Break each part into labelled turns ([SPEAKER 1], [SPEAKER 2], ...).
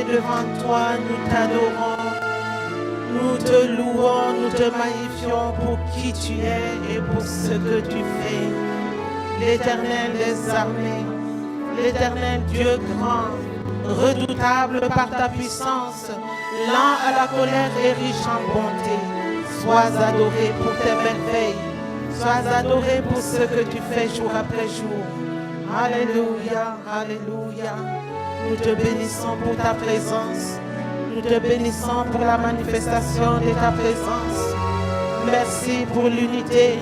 [SPEAKER 1] devant toi, nous t'adorons, nous te louons, nous te magnifions pour qui tu es et pour ce que tu fais. L'Éternel des armées, l'Éternel Dieu grand, redoutable par ta puissance, lent à la colère et riche en bonté. Sois adoré pour tes merveilles, sois adoré pour ce que tu fais jour après jour. Alléluia, alléluia. Nous te bénissons pour ta présence. Nous te bénissons pour la manifestation de ta présence. Merci pour l'unité.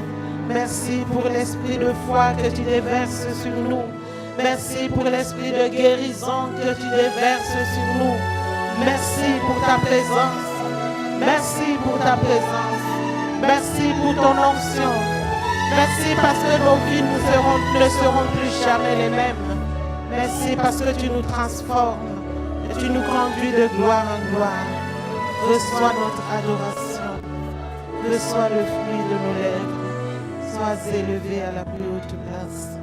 [SPEAKER 1] Merci pour l'esprit de foi que tu déverses sur nous. Merci pour l'esprit de guérison que tu déverses sur nous. Merci pour ta présence. Merci pour ta présence. Merci pour ton onction. Merci parce que nos vies ne seront plus jamais les mêmes. Merci parce que tu nous transformes et tu nous conduis de gloire en gloire. Reçois notre adoration. Reçois le fruit de nos lèvres. Sois élevé à la plus haute place.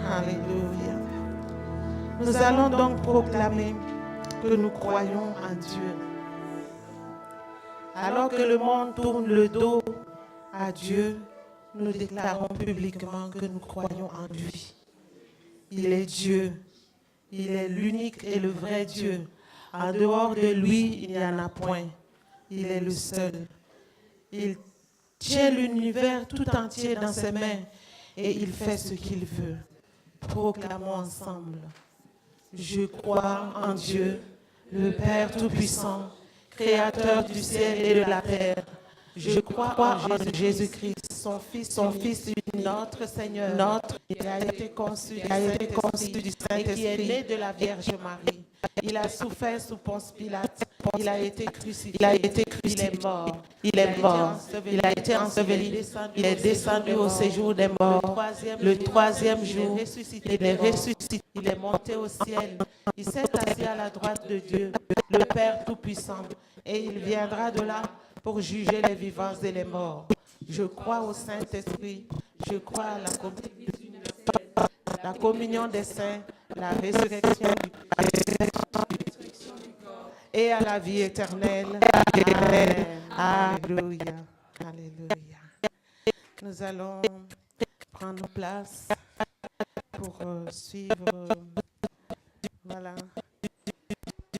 [SPEAKER 1] Alléluia. Nous allons donc proclamer que nous croyons en Dieu. Alors que le monde tourne le dos à Dieu, nous déclarons publiquement que nous croyons en lui. Il est Dieu. Il est l'unique et le vrai Dieu. En dehors de lui, il n'y en a point. Il est le seul. Il tient l'univers tout entier dans ses mains et il fait ce qu'il veut. Proclamons ensemble. Je crois en Dieu, le Père Tout-Puissant, Créateur du ciel et de la terre. Je crois en Jésus-Christ, son Fils unique, notre Seigneur, il a été conçu du Saint-Esprit, qui est né de la Vierge Marie. Il a souffert sous Ponce Pilate, il a été crucifié, il est mort, il a été enseveli, il est descendu au séjour des morts. Le troisième jour, il est ressuscité, il est monté au ciel, il s'est assis à la droite de Dieu, le Père Tout-Puissant, et il viendra de là pour juger les vivants et les morts. Je crois au Saint-Esprit, je crois à la communion des saints, la résurrection du corps et à la vie éternelle. Amen. Alléluia. Alléluia. Nous allons prendre place pour suivre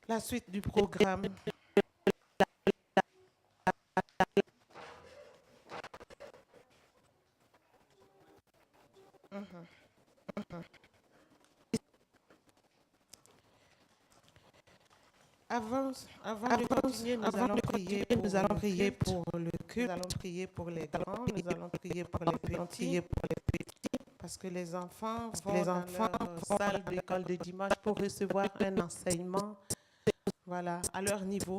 [SPEAKER 1] la suite du programme. Avant de continuer, nous allons prier pour le culte, nous allons prier pour les grands, nous allons prier pour les petits, parce que les enfants vont dans leur salle d'école de dimanche pour recevoir un enseignement, à leur niveau.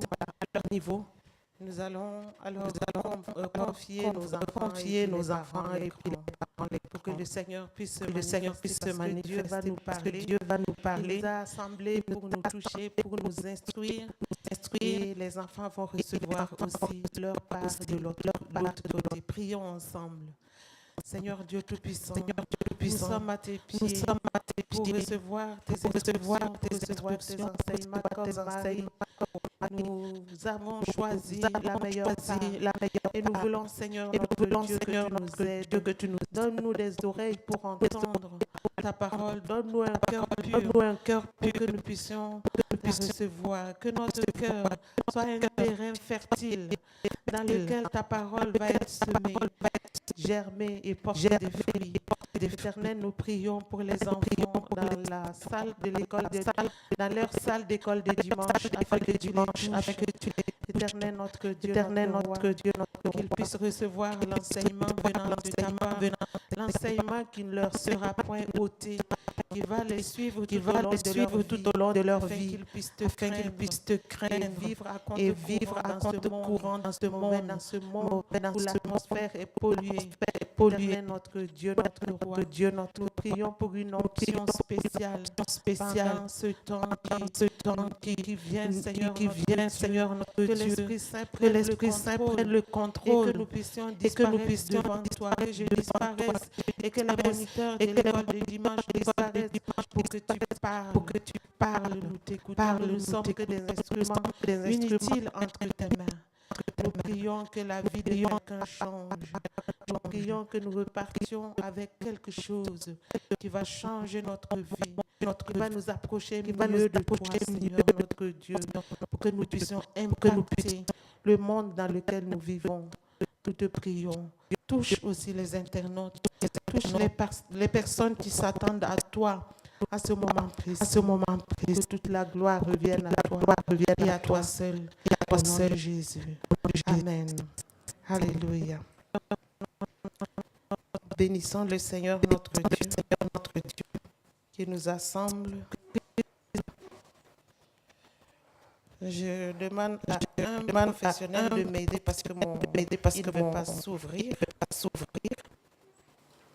[SPEAKER 1] Nous allons confier nos enfants et puis pour que le Seigneur puisse se manifester. Dieu va nous parler. Il nous a assemblés pour nous toucher, pour nous instruire. Et les enfants vont recevoir aussi leur part de l'autre côté. Prions ensemble. Seigneur Dieu Tout-Puissant, nous sommes à tes pieds pour recevoir tes instructions, pour recevoir tes enseignements comme Marie. Nous avons choisi la meilleure part. Et nous voulons, Seigneur, notre Dieu, que tu nous aides. Donne-nous des oreilles pour entendre ta parole. Donne-nous un cœur pur pour que nous puissions la recevoir. Que notre cœur soit un terrain fertile dans lequel ta parole va être semée, germer et porter des fruits. Éternel, nous prions pour les enfants dans la salle de l'école, dans leur salle d'école de dimanche, afin que tu les Éternel notre Dieu, qu'ils puissent recevoir l'enseignement venant de ta part, l'enseignement qui ne leur sera point ôté, qui va les suivre tout au long de leur vie, afin qu'ils puissent te craindre et vivre à compte courant dans ce monde où l'atmosphère est polluée. Notre Dieu, notre roi, nous prions pour une onction spéciale pendant ce temps qui vient, Seigneur, notre Dieu, que l'Esprit Saint prenne le contrôle et que nous puissions disparaître devant toi, que je disparaisse et que les moniteurs de l'école de dimanche disparaissent pour que tu parles, nous t'écoutons, nous ne sommes que des instruments inutiles entre tes mains. Nous prions que la vie de quelqu'un change. Nous prions que nous repartions avec quelque chose qui va changer notre vie, qui va nous approcher mieux de toi, Seigneur, notre Dieu, pour que nous puissions impacter le monde dans lequel nous vivons. Nous te prions. Touche aussi les internautes, touche les personnes qui s'attendent à toi à ce moment précis. Que toute la gloire revienne à toi et à toi seul, au nom de Jésus. Amen. Alléluia. Bénissons le Seigneur notre Dieu, qui nous assemble. Je demande à un professionnel de m'aider parce que il ne veut pas s'ouvrir.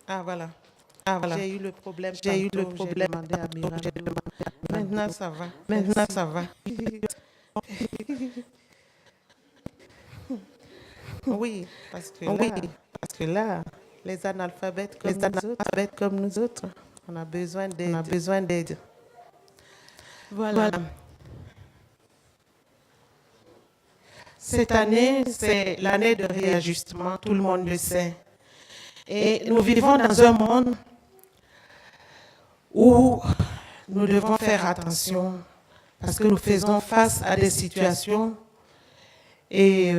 [SPEAKER 1] Ah voilà. J'ai eu le problème. J'ai demandé à Miranda. Maintenant ça va. Oui, parce que là, les analphabètes comme nous autres, on a besoin d'aide. Voilà. Cette année, c'est l'année de réajustement, tout le monde le sait. Et nous vivons dans un monde où nous devons faire attention parce que nous faisons face à des situations et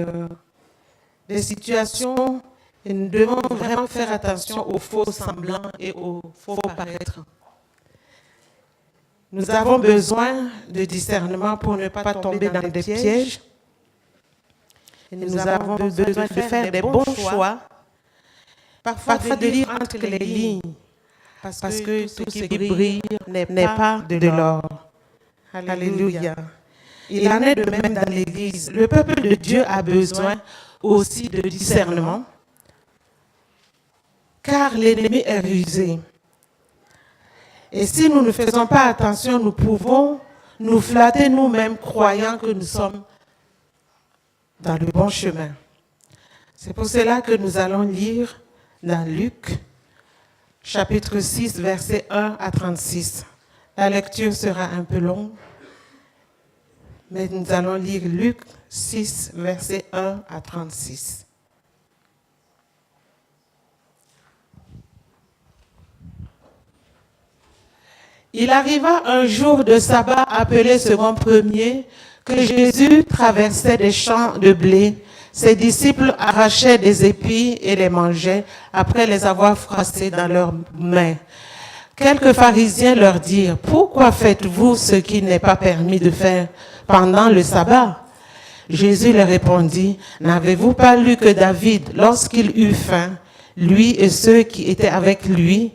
[SPEAKER 1] nous devons vraiment faire attention aux faux semblants et aux faux paraître. Nous avons besoin de discernement pour ne pas tomber dans des pièges. Et nous avons besoin de faire des bons choix, parfois de lire entre les lignes, parce que tout ce qui brille n'est pas de l'or. Alléluia. Il en est de même dans l'Église. Le peuple de Dieu a besoin aussi de discernement, car l'ennemi est rusé. Et si nous ne faisons pas attention, nous pouvons nous flatter nous-mêmes croyant que nous sommes dans le bon chemin. C'est pour cela que nous allons lire dans Luc, chapitre 6, versets 1 à 36. La lecture sera un peu longue, mais nous allons lire Luc 6, versets 1 à 36. Il arriva un jour de sabbat appelé second premier, que Jésus traversait des champs de blé. Ses disciples arrachaient des épis et les mangeaient après les avoir froissés dans leurs mains. Quelques pharisiens leur dirent: « Pourquoi faites-vous ce qui n'est pas permis de faire pendant le sabbat ?» Jésus leur répondit: « N'avez-vous pas lu que David, lorsqu'il eut faim, lui et ceux qui étaient avec lui,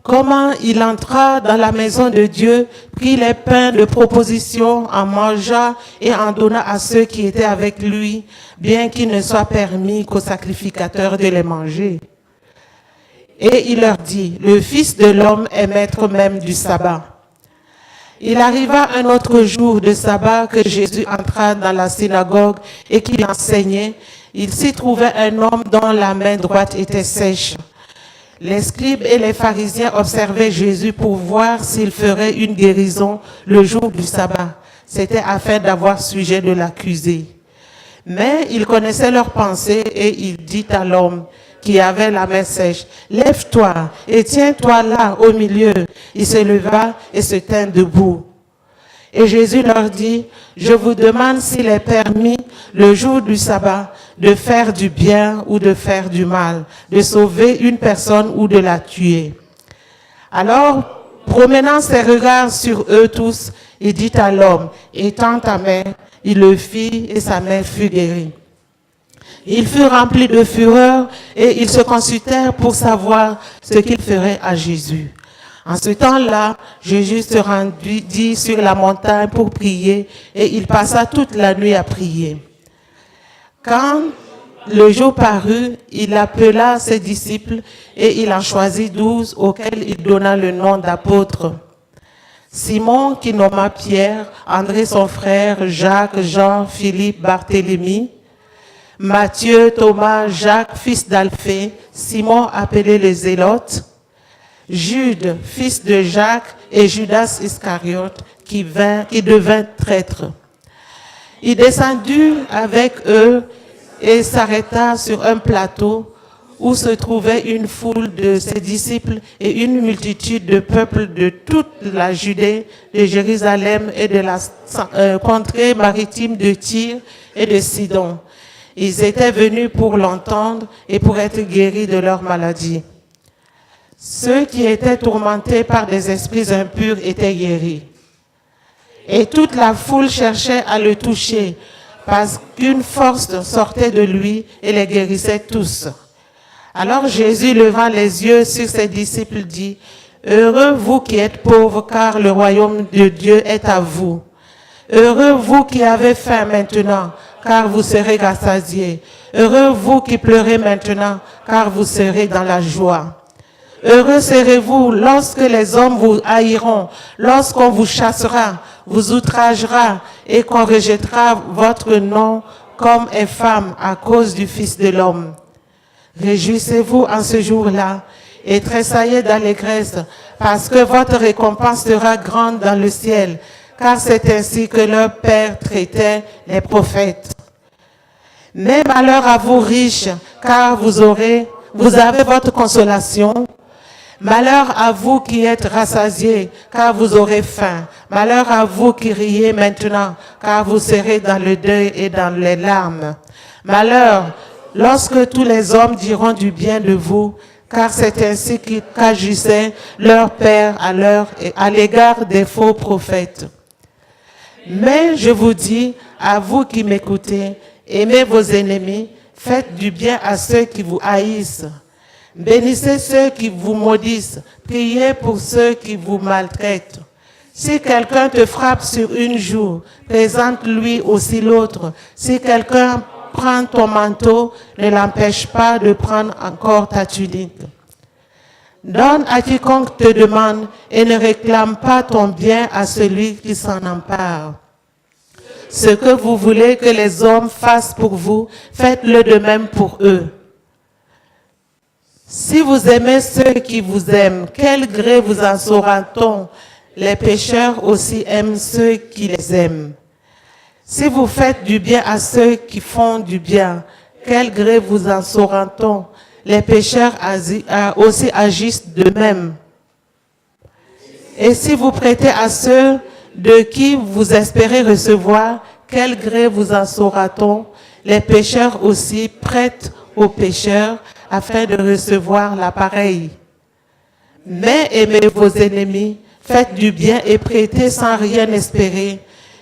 [SPEAKER 1] comment il entra dans la maison de Dieu, prit les pains de proposition, en mangea et en donna à ceux qui étaient avec lui, bien qu'il ne soit permis qu'aux sacrificateurs de les manger. Et il leur dit: le Fils de l'homme est maître même du sabbat. Il arriva un autre jour de sabbat que Jésus entra dans la synagogue et qu'il enseignait. Il s'y trouvait un homme dont la main droite était sèche. Les scribes et les pharisiens observaient Jésus pour voir s'il ferait une guérison le jour du sabbat. C'était afin d'avoir sujet de l'accuser. Mais il connaissait leurs pensées et il dit à l'homme qui avait la main sèche: « Lève-toi et tiens-toi là au milieu. » Il se leva et se tint debout. Et Jésus leur dit: « Je vous demande s'il est permis le jour du sabbat de faire du bien ou de faire du mal, de sauver une personne ou de la tuer. » Alors, promenant ses regards sur eux tous, il dit à l'homme: « Étends ta main. » Il le fit et sa main fut guérie. Ils furent remplis de fureur et ils se consultèrent pour savoir ce qu'ils feraient à Jésus. En ce temps-là, Jésus se rendit sur la montagne pour prier et il passa toute la nuit à prier. Quand le jour parut, il appela ses disciples et il en choisit 12 auxquels il donna le nom d'apôtres. Simon, qui nomma Pierre, André son frère, Jacques, Jean, Philippe, Barthélemy, Matthieu, Thomas, Jacques, fils d'Alphée, Simon appelé le Zélote, Jude, fils de Jacques, et Judas Iscariote, qui devint traître. Il descendit avec eux et s'arrêta sur un plateau où se trouvait une foule de ses disciples et une multitude de peuples de toute la Judée, de Jérusalem et de la contrée maritime de Tyr et de Sidon. Ils étaient venus pour l'entendre et pour être guéris de leur maladie. Ceux qui étaient tourmentés par des esprits impurs étaient guéris. Et toute la foule cherchait à le toucher, parce qu'une force sortait de lui et les guérissait tous. Alors Jésus, levant les yeux sur ses disciples, dit, « Heureux vous qui êtes pauvres, car le royaume de Dieu est à vous. Heureux vous qui avez faim maintenant, car vous serez rassasiés. Heureux vous qui pleurez maintenant, car vous serez dans la joie. Heureux serez-vous lorsque les hommes vous haïront, lorsqu'on vous chassera, vous outragera et qu'on rejettera votre nom comme infâme à cause du Fils de l'homme. Réjouissez-vous en ce jour-là et tressaillez d'allégresse, parce que votre récompense sera grande dans le ciel, car c'est ainsi que leur Père traitait les prophètes. Mais malheur à vous riches, car vous avez votre consolation. Malheur à vous qui êtes rassasiés, car vous aurez faim. Malheur à vous qui riez maintenant, car vous serez dans le deuil et dans les larmes. Malheur lorsque tous les hommes diront du bien de vous, car c'est ainsi qu'agissait leur Père à l'égard des faux prophètes. Mais je vous dis, à vous qui m'écoutez, aimez vos ennemis, faites du bien à ceux qui vous haïssent. Bénissez ceux qui vous maudissent, priez pour ceux qui vous maltraitent. Si quelqu'un te frappe sur une joue, présente-lui aussi l'autre. Si quelqu'un prend ton manteau, ne l'empêche pas de prendre encore ta tunique. Donne à quiconque te demande et ne réclame pas ton bien à celui qui s'en empare. Ce que vous voulez que les hommes fassent pour vous, faites-le de même pour eux. Si vous aimez ceux qui vous aiment, quel gré vous en saura-t-on? Les pécheurs aussi aiment ceux qui les aiment. Si vous faites du bien à ceux qui font du bien, quel gré vous en saura-t-on? Les pécheurs aussi agissent de même. Et si vous prêtez à ceux de qui vous espérez recevoir, quel gré vous en saura-t-on? Les pécheurs aussi prêtent aux pécheurs afin de recevoir l'appareil. Mais aimez vos ennemis, faites du bien et prêtez sans rien espérer,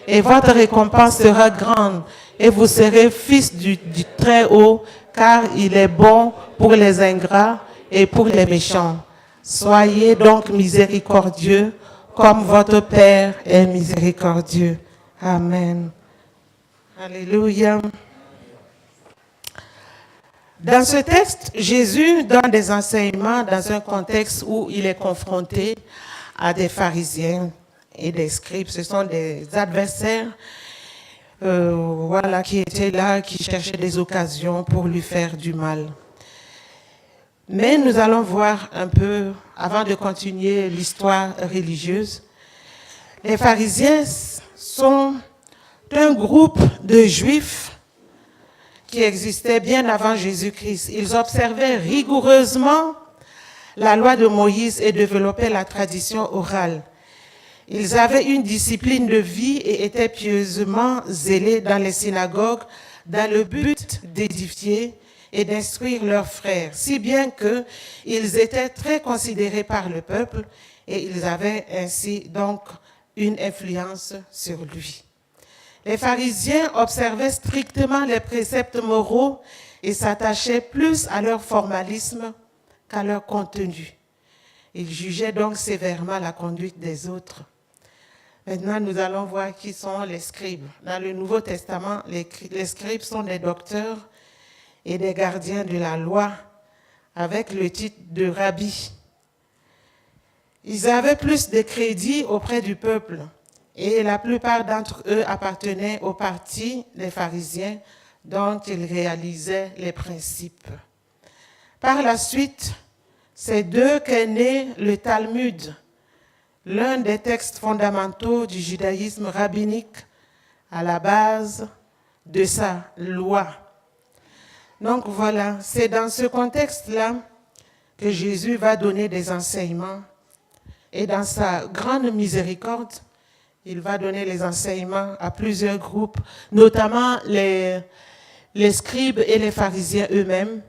[SPEAKER 1] et votre récompense sera grande, et vous serez fils du Très-Haut, car il est bon pour les ingrats et pour les méchants. Soyez donc miséricordieux, comme votre Père est miséricordieux. Amen. Alléluia. Dans ce texte, Jésus donne des enseignements dans un contexte où il est confronté à des pharisiens et des scribes. Ce sont des adversaires qui étaient là, qui cherchaient des occasions pour lui faire du mal. Mais nous allons voir un peu, avant de continuer l'histoire religieuse, les pharisiens sont un groupe de juifs qui existait bien avant Jésus-Christ. Ils observaient rigoureusement la loi de Moïse et développaient la tradition orale. Ils avaient une discipline de vie et étaient pieusement zélés dans les synagogues dans le but d'édifier et d'instruire leurs frères, si bien qu'ils étaient très considérés par le peuple et ils avaient ainsi donc une influence sur lui. Les pharisiens observaient strictement les préceptes moraux et s'attachaient plus à leur formalisme qu'à leur contenu. Ils jugeaient donc sévèrement la conduite des autres. Maintenant, nous allons voir qui sont les scribes. Dans le Nouveau Testament, les scribes sont des docteurs et des gardiens de la loi avec le titre de rabbi. Ils avaient plus de crédit auprès du peuple. Et la plupart d'entre eux appartenaient au parti des pharisiens, dont il réalisait les principes. Par la suite, c'est d'eux qu'est né le Talmud, l'un des textes fondamentaux du judaïsme rabbinique à la base de sa loi. Donc voilà, c'est dans ce contexte-là que Jésus va donner des enseignements et dans sa grande miséricorde, il va donner les enseignements à plusieurs groupes, notamment les scribes et les pharisiens eux-mêmes.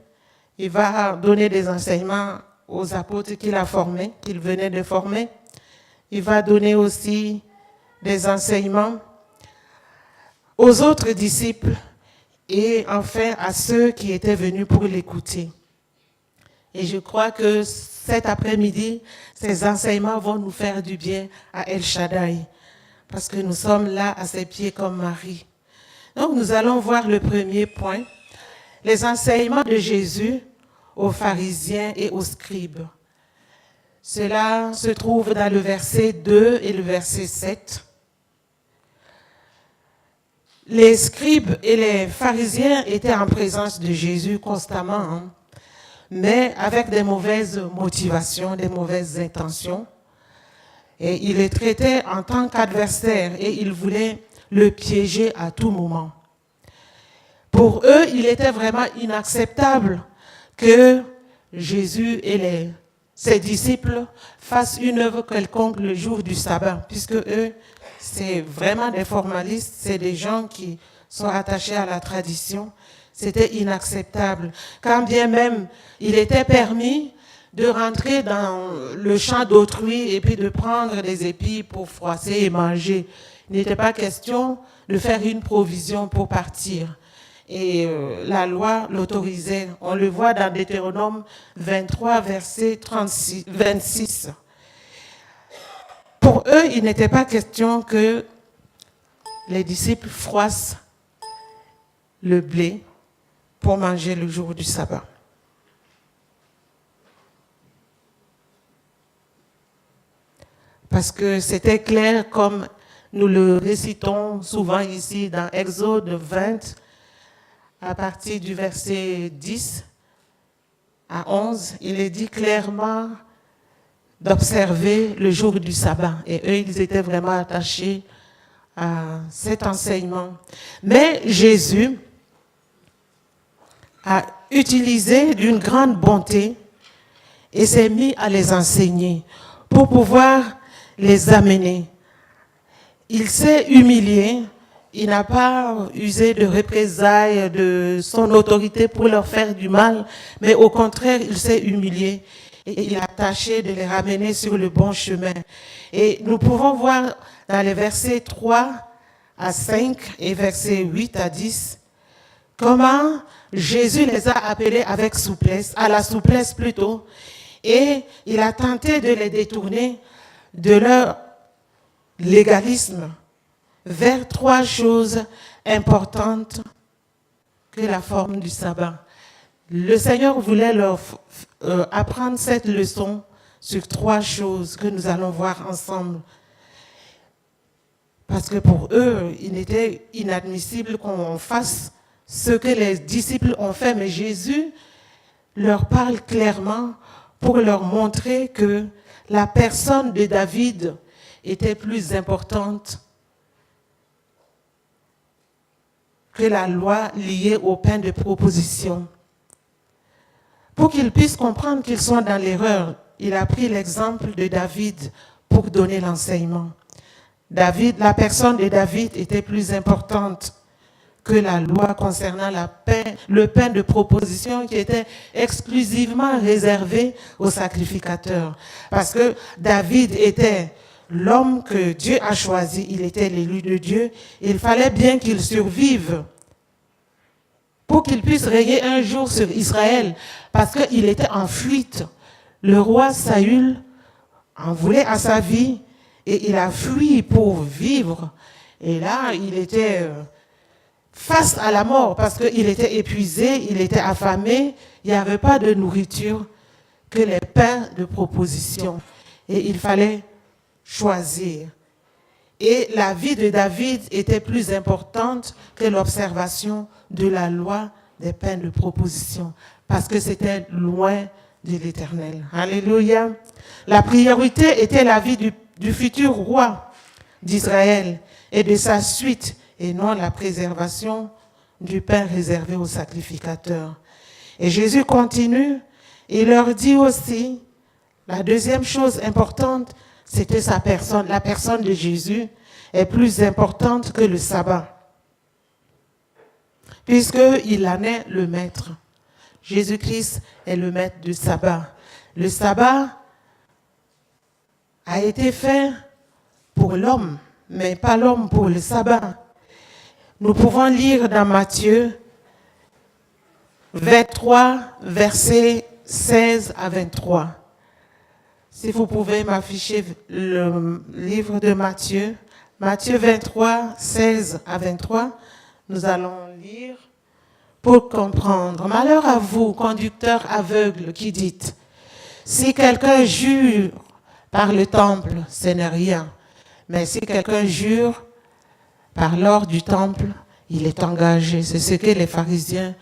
[SPEAKER 1] Il va donner des enseignements aux apôtres qu'il a formés, qu'il venait de former. Il va donner aussi des enseignements aux autres disciples et enfin à ceux qui étaient venus pour l'écouter. Et je crois que cet après-midi, ces enseignements vont nous faire du bien à El Shaddai, parce que nous sommes là à ses pieds comme Marie. Donc nous allons voir le premier point, les enseignements de Jésus aux pharisiens et aux scribes. Cela se trouve dans le verset 2 et le verset 7. Les scribes et les pharisiens étaient en présence de Jésus constamment, mais avec des mauvaises motivations, des mauvaises intentions. Et ils les traitaient en tant qu'adversaires et ils voulaient le piéger à tout moment. Pour eux, il était vraiment inacceptable que Jésus et ses disciples fassent une œuvre quelconque le jour du sabbat, puisque eux, c'est vraiment des formalistes, c'est des gens qui sont attachés à la tradition. C'était inacceptable. Quand bien même il était permis de rentrer dans le champ d'autrui et puis de prendre des épis pour froisser et manger. Il n'était pas question de faire une provision pour partir. Et la loi l'autorisait. On le voit dans Deutéronome 23, verset 26. Pour eux, il n'était pas question que les disciples froissent le blé pour manger le jour du sabbat. Parce que c'était clair, comme nous le récitons souvent ici dans Exode 20, à partir du verset 10 à 11, il est dit clairement d'observer le jour du sabbat. Et eux, ils étaient vraiment attachés à cet enseignement. Mais Jésus a utilisé d'une grande bonté et s'est mis à les enseigner pour pouvoir les amener. Il s'est humilié, il n'a pas usé de représailles de son autorité pour leur faire du mal, mais au contraire, il s'est humilié et il a tâché de les ramener sur le bon chemin. Et nous pouvons voir dans les versets 3 à 5 et versets 8 à 10 comment Jésus les a appelés avec souplesse, à la souplesse plutôt, et il a tenté de les détourner de leur légalisme vers trois choses importantes que la forme du sabbat. Le Seigneur voulait leur apprendre cette leçon sur trois choses que nous allons voir ensemble. Parce que pour eux, il était inadmissible qu'on fasse ce que les disciples ont fait, mais Jésus leur parle clairement pour leur montrer que la personne de David était plus importante que la loi liée au pain de proposition. Pour qu'ils puissent comprendre qu'ils sont dans l'erreur, il a pris l'exemple de David pour donner l'enseignement. David, la personne de David était plus importante que la loi concernant le pain de proposition qui était exclusivement réservé aux sacrificateurs. Parce que David était l'homme que Dieu a choisi, il était l'élu de Dieu. Il fallait bien qu'il survive pour qu'il puisse régner un jour sur Israël, parce qu'il était en fuite. Le roi Saül en voulait à sa vie et il a fui pour vivre. Et là, il était face à la mort parce qu'il était épuisé, il était affamé, il n'y avait pas de nourriture que les pains de proposition. Et il fallait choisir. Et la vie de David était plus importante que l'observation de la loi des peines de proposition, parce que c'était loin de l'Éternel. Alléluia. La priorité était la vie du futur roi d'Israël et de sa suite, et non la préservation du pain réservé aux sacrificateurs. Et Jésus continue, il leur dit aussi, la deuxième chose importante, c'était sa personne. La personne de Jésus est plus importante que le sabbat, puisqu'il en est le maître. Jésus-Christ est le maître du sabbat. Le sabbat a été fait pour l'homme, mais pas l'homme pour le sabbat. Nous pouvons lire dans Matthieu 23, versets 16 à 23. Si vous pouvez m'afficher le livre de Matthieu, Matthieu 23, 16 à 23, nous allons lire pour comprendre. Malheur à vous, conducteurs aveugles, qui dites, si quelqu'un jure par le temple, ce n'est rien. Mais si quelqu'un jure par l'or du temple, il est engagé. C'est ce que les pharisiens,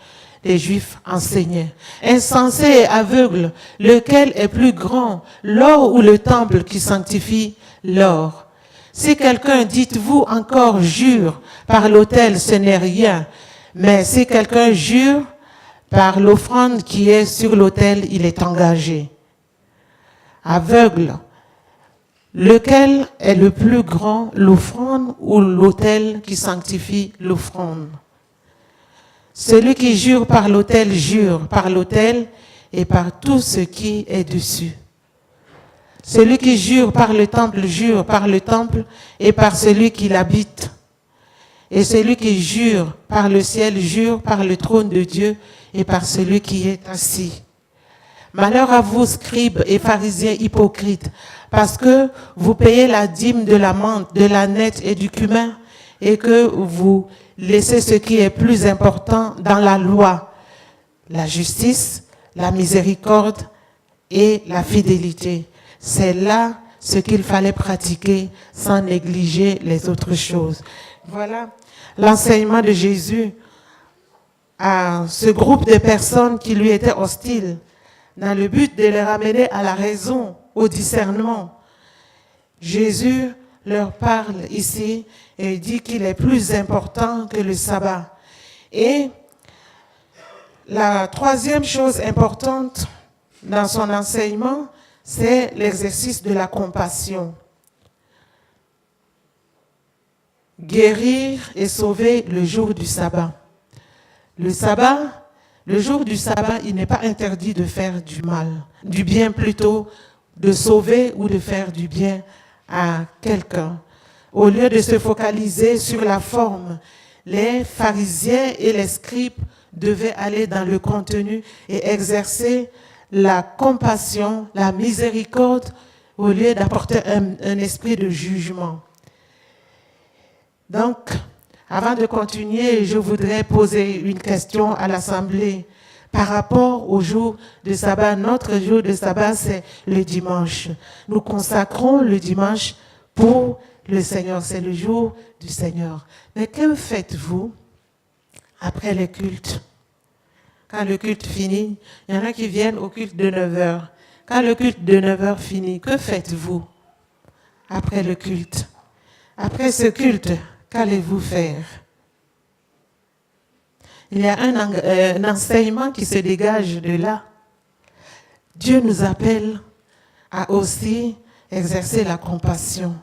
[SPEAKER 1] les Juifs enseignaient. Insensé et aveugle, lequel est plus grand, l'or ou le temple qui sanctifie l'or? Si quelqu'un, dites-vous encore, jure par l'autel, ce n'est rien. Mais si quelqu'un jure par l'offrande qui est sur l'autel, il est engagé. Aveugle, lequel est le plus grand, l'offrande ou l'autel qui sanctifie l'offrande? Celui qui jure par l'autel et par tout ce qui est dessus. Celui qui jure par le temple et par celui qui l'habite. Et celui qui jure par le ciel jure par le trône de Dieu et par celui qui est assis. Malheur à vous, scribes et pharisiens hypocrites, parce que vous payez la dîme de la menthe, de la nette et du cumin, et que vous laissez ce qui est plus important dans la loi, la justice, la miséricorde et la fidélité. C'est là ce qu'il fallait pratiquer sans négliger les autres choses. Voilà l'enseignement de Jésus à ce groupe de personnes qui lui étaient hostiles, dans le but de les ramener à la raison, au discernement. Jésus leur parle ici et dit qu'il est plus important que le sabbat. Et la troisième chose importante dans son enseignement, c'est l'exercice de la compassion. Guérir et sauver le jour du sabbat. Le jour du sabbat, il n'est pas interdit de faire du mal, du bien plutôt, de sauver ou de faire du bien à quelqu'un. Au lieu de se focaliser sur la forme, les pharisiens et les scribes devaient aller dans le contenu et exercer la compassion, la miséricorde, au lieu d'apporter un esprit de jugement. Donc, avant de continuer, je voudrais poser une question à l'Assemblée par rapport au jour de sabbat. Notre jour de sabbat, c'est le dimanche. Nous consacrons le dimanche pour le Seigneur. C'est le jour du Seigneur. Mais que faites-vous après le culte? Quand le culte finit, il y en a qui viennent au culte de 9h. Quand le culte de 9h finit, que faites-vous après le culte? Après ce culte, qu'allez-vous faire? Il y a un enseignement qui se dégage de là. Dieu nous appelle à aussi exercer la compassion.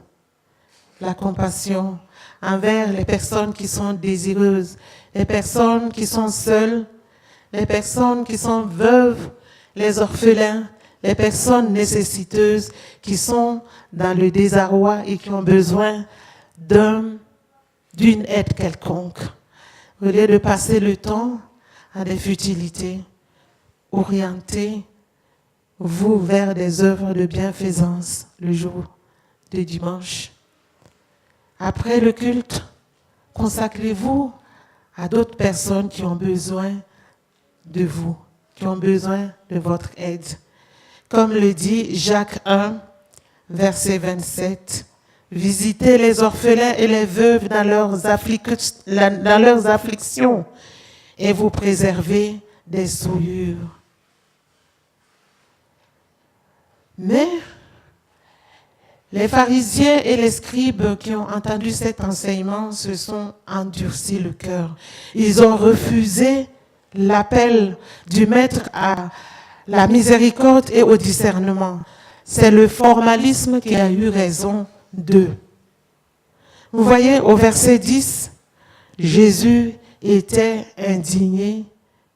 [SPEAKER 1] La compassion envers les personnes qui sont désireuses, les personnes qui sont seules, les personnes qui sont veuves, les orphelins, les personnes nécessiteuses qui sont dans le désarroi et qui ont besoin d'une aide quelconque. Au lieu de passer le temps à des futilités, orientez-vous vers des œuvres de bienfaisance le jour de dimanche. Après le culte, consacrez-vous à d'autres personnes qui ont besoin de vous, qui ont besoin de votre aide. Comme le dit Jacques 1, verset 27, Visitez les orphelins et les veuves dans leurs afflictions et vous préservez des souillures. Mais les pharisiens et les scribes qui ont entendu cet enseignement se sont endurcis le cœur. Ils ont refusé l'appel du maître à la miséricorde et au discernement. C'est le formalisme qui a eu raison d'eux. Vous voyez, au verset 10, Jésus était indigné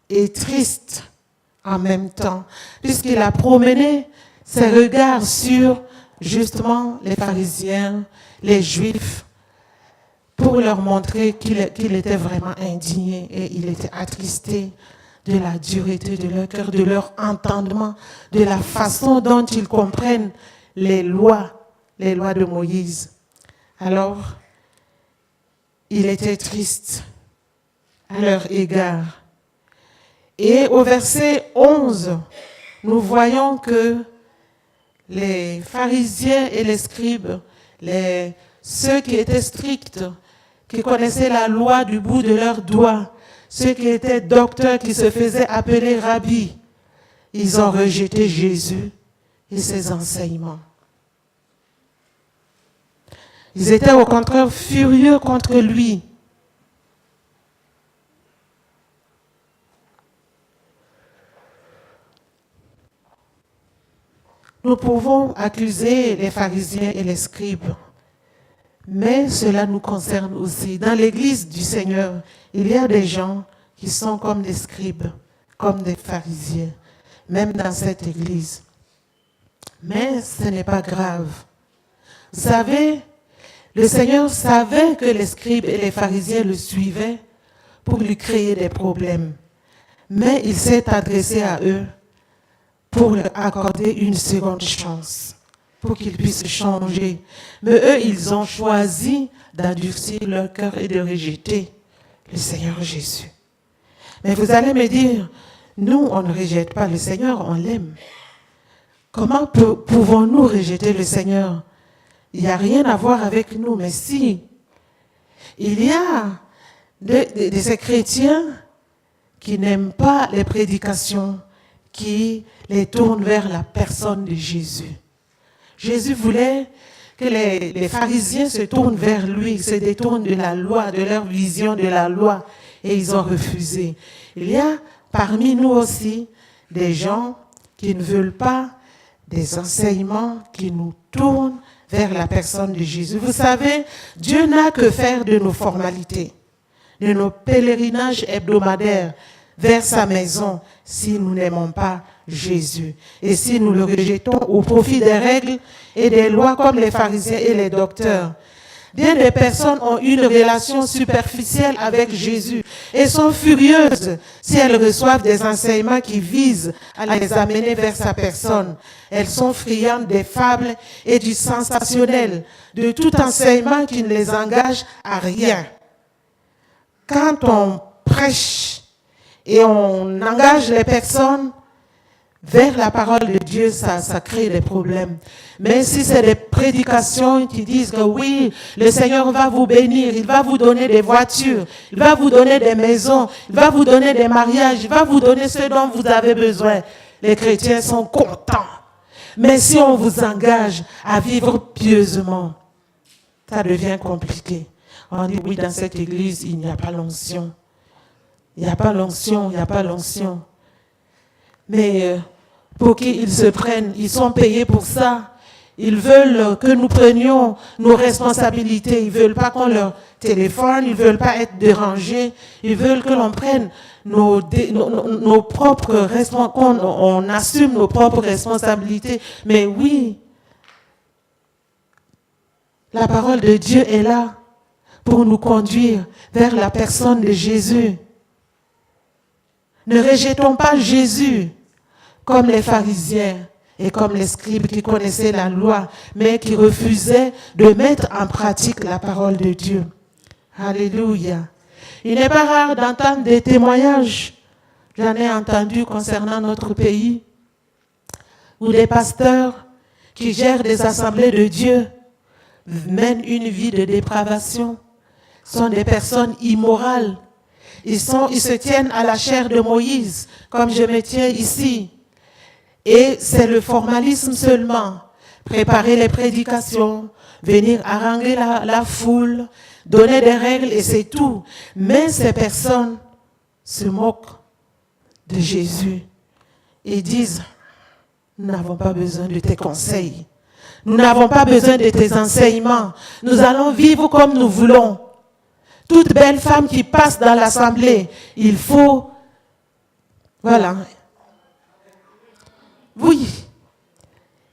[SPEAKER 1] et triste en même temps, puisqu'il a promené ses regards sur justement les pharisiens, les juifs, pour leur montrer qu'il était vraiment indigné et il était attristé de la dureté de leur cœur, de leur entendement, de la façon dont ils comprennent les lois de Moïse. Alors, il était triste à leur égard. Et au verset 11, nous voyons que les pharisiens et les scribes, ceux qui étaient stricts, qui connaissaient la loi du bout de leurs doigts, ceux qui étaient docteurs, qui se faisaient appeler rabbis, ils ont rejeté Jésus et ses enseignements. Ils étaient au contraire furieux contre lui. Nous pouvons accuser les pharisiens et les scribes, mais cela nous concerne aussi. Dans l'Église du Seigneur, il y a des gens qui sont comme des scribes, comme des pharisiens, même dans cette Église. Mais ce n'est pas grave. Vous savez, le Seigneur savait que les scribes et les pharisiens le suivaient pour lui créer des problèmes. Mais il s'est adressé à eux pour leur accorder une seconde chance, pour qu'ils puissent changer. Mais eux, ils ont choisi d'endurcir leur cœur et de rejeter le Seigneur Jésus. Mais vous allez me dire, nous, on ne rejette pas le Seigneur, on l'aime. Comment pouvons-nous rejeter le Seigneur? Il n'y a rien à voir avec nous, mais si, il y a de ces chrétiens qui n'aiment pas les prédications, qui les tournent vers la personne de Jésus. Jésus voulait que les pharisiens se tournent vers lui, se détournent de la loi, de leur vision de la loi, et ils ont refusé. Il y a parmi nous aussi des gens qui ne veulent pas des enseignements qui nous tournent vers la personne de Jésus. Vous savez, Dieu n'a que faire de nos formalités, de nos pèlerinages hebdomadaires vers sa maison si nous n'aimons pas Jésus et si nous le rejetons au profit des règles et des lois comme les pharisiens et les docteurs. Bien des personnes ont une relation superficielle avec Jésus et sont furieuses si elles reçoivent des enseignements qui visent à les amener vers sa personne. Elles sont friandes des fables et du sensationnel, de tout enseignement qui ne les engage à rien. Quand on prêche et on engage les personnes vers la parole de Dieu, ça crée des problèmes. Mais si c'est des prédications qui disent que oui, le Seigneur va vous bénir, il va vous donner des voitures, il va vous donner des maisons, il va vous donner des mariages, il va vous donner ce dont vous avez besoin, les chrétiens sont contents. Mais si on vous engage à vivre pieusement, ça devient compliqué. On dit oui, dans cette église, il n'y a pas l'onction. Il n'y a pas l'onction, il n'y a pas l'onction. Mais pour qu'ils se prennent, ils sont payés pour ça. Ils veulent que nous prenions nos responsabilités. Ils ne veulent pas qu'on leur téléphone, ils ne veulent pas être dérangés. Ils veulent que l'on prenne nos propres responsabilités, qu'on assume nos propres responsabilités. Mais oui, la parole de Dieu est là pour nous conduire vers la personne de Jésus. Ne rejetons pas Jésus comme les pharisiens et comme les scribes qui connaissaient la loi, mais qui refusaient de mettre en pratique la parole de Dieu. Alléluia. Il n'est pas rare d'entendre des témoignages, j'en ai entendu concernant notre pays, où des pasteurs qui gèrent des assemblées de Dieu mènent une vie de dépravation, sont des personnes immorales. Ils se tiennent à la chair de Moïse, comme je me tiens ici. Et c'est le formalisme seulement. Préparer les prédications, venir haranguer la foule, donner des règles et c'est tout. Mais ces personnes se moquent de Jésus et disent, nous n'avons pas besoin de tes conseils. Nous n'avons pas besoin de tes enseignements. Nous allons vivre comme nous voulons. Toute belle femme qui passe dans l'assemblée, il faut... Voilà. Oui.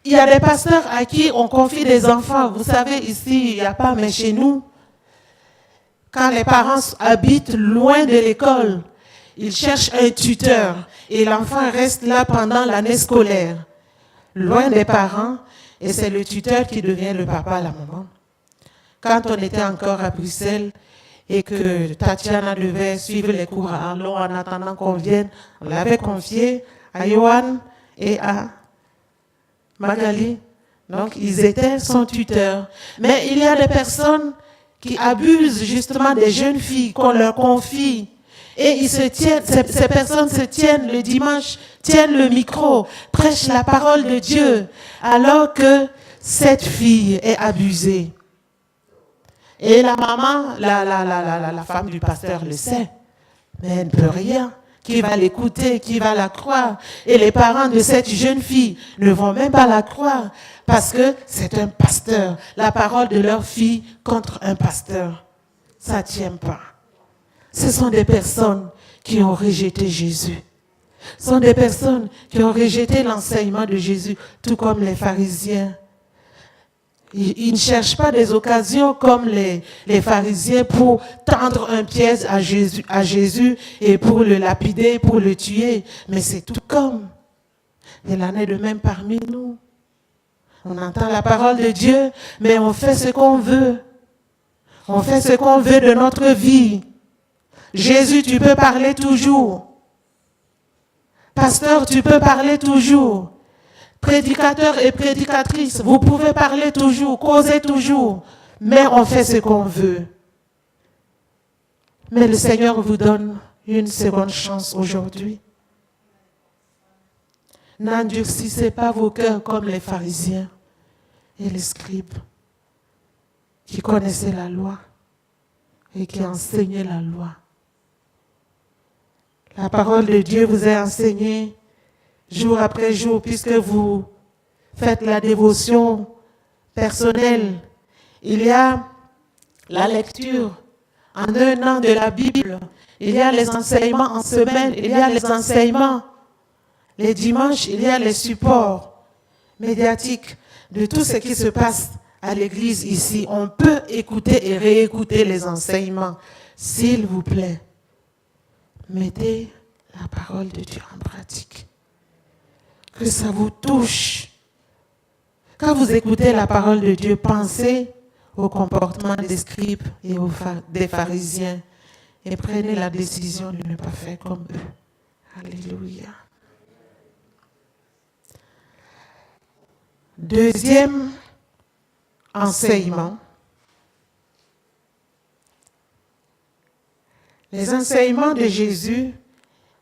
[SPEAKER 1] Il y a des pasteurs à qui on confie des enfants. Vous savez, ici, il n'y a pas, mais chez nous, quand les parents habitent loin de l'école, ils cherchent un tuteur et l'enfant reste là pendant l'année scolaire, loin des parents, et c'est le tuteur qui devient le papa, la maman. Quand on était encore à Bruxelles et que Tatiana devait suivre les cours à Arlon en attendant qu'on vienne, on l'avait confié à Johan et à Magali. Donc, ils étaient son tuteur. Mais il y a des personnes qui abusent justement des jeunes filles qu'on leur confie. Et ils se tiennent, ces personnes se tiennent le dimanche, tiennent le micro, prêchent la parole de Dieu, alors que cette fille est abusée. Et la maman, la femme du pasteur le sait, mais elle ne peut rien. Qui va l'écouter, qui va la croire? Et les parents de cette jeune fille ne vont même pas la croire parce que c'est un pasteur. La parole de leur fille contre un pasteur, ça ne tient pas. Ce sont des personnes qui ont rejeté Jésus. Ce sont des personnes qui ont rejeté l'enseignement de Jésus, tout comme les pharisiens. Ils ne cherchent pas des occasions comme les pharisiens pour tendre un piège à Jésus et pour le lapider, pour le tuer. Mais c'est tout comme. Il en est de même parmi nous. On entend la parole de Dieu, mais on fait ce qu'on veut. On fait ce qu'on veut de notre vie. Jésus, tu peux parler toujours. Pasteur, tu peux parler toujours. Prédicateurs et prédicatrices, vous pouvez parler toujours, causer toujours, mais on fait ce qu'on veut. Mais le Seigneur vous donne une seconde chance aujourd'hui. N'endurcissez pas vos cœurs comme les pharisiens et les scribes qui connaissaient la loi et qui enseignaient la loi. La parole de Dieu vous est enseignée jour après jour, puisque vous faites la dévotion personnelle. Il y a la lecture en un an de la Bible. Il y a les enseignements en semaine. Il y a les enseignements les dimanches. Il y a les supports médiatiques de tout ce qui se passe à l'église ici. On peut écouter et réécouter les enseignements. S'il vous plaît, mettez la parole de Dieu en pratique. Que ça vous touche. Quand vous écoutez la parole de Dieu, pensez au comportement des scribes et des pharisiens et prenez la décision de ne pas faire comme eux. Alléluia. Deuxième enseignement. Les enseignements de Jésus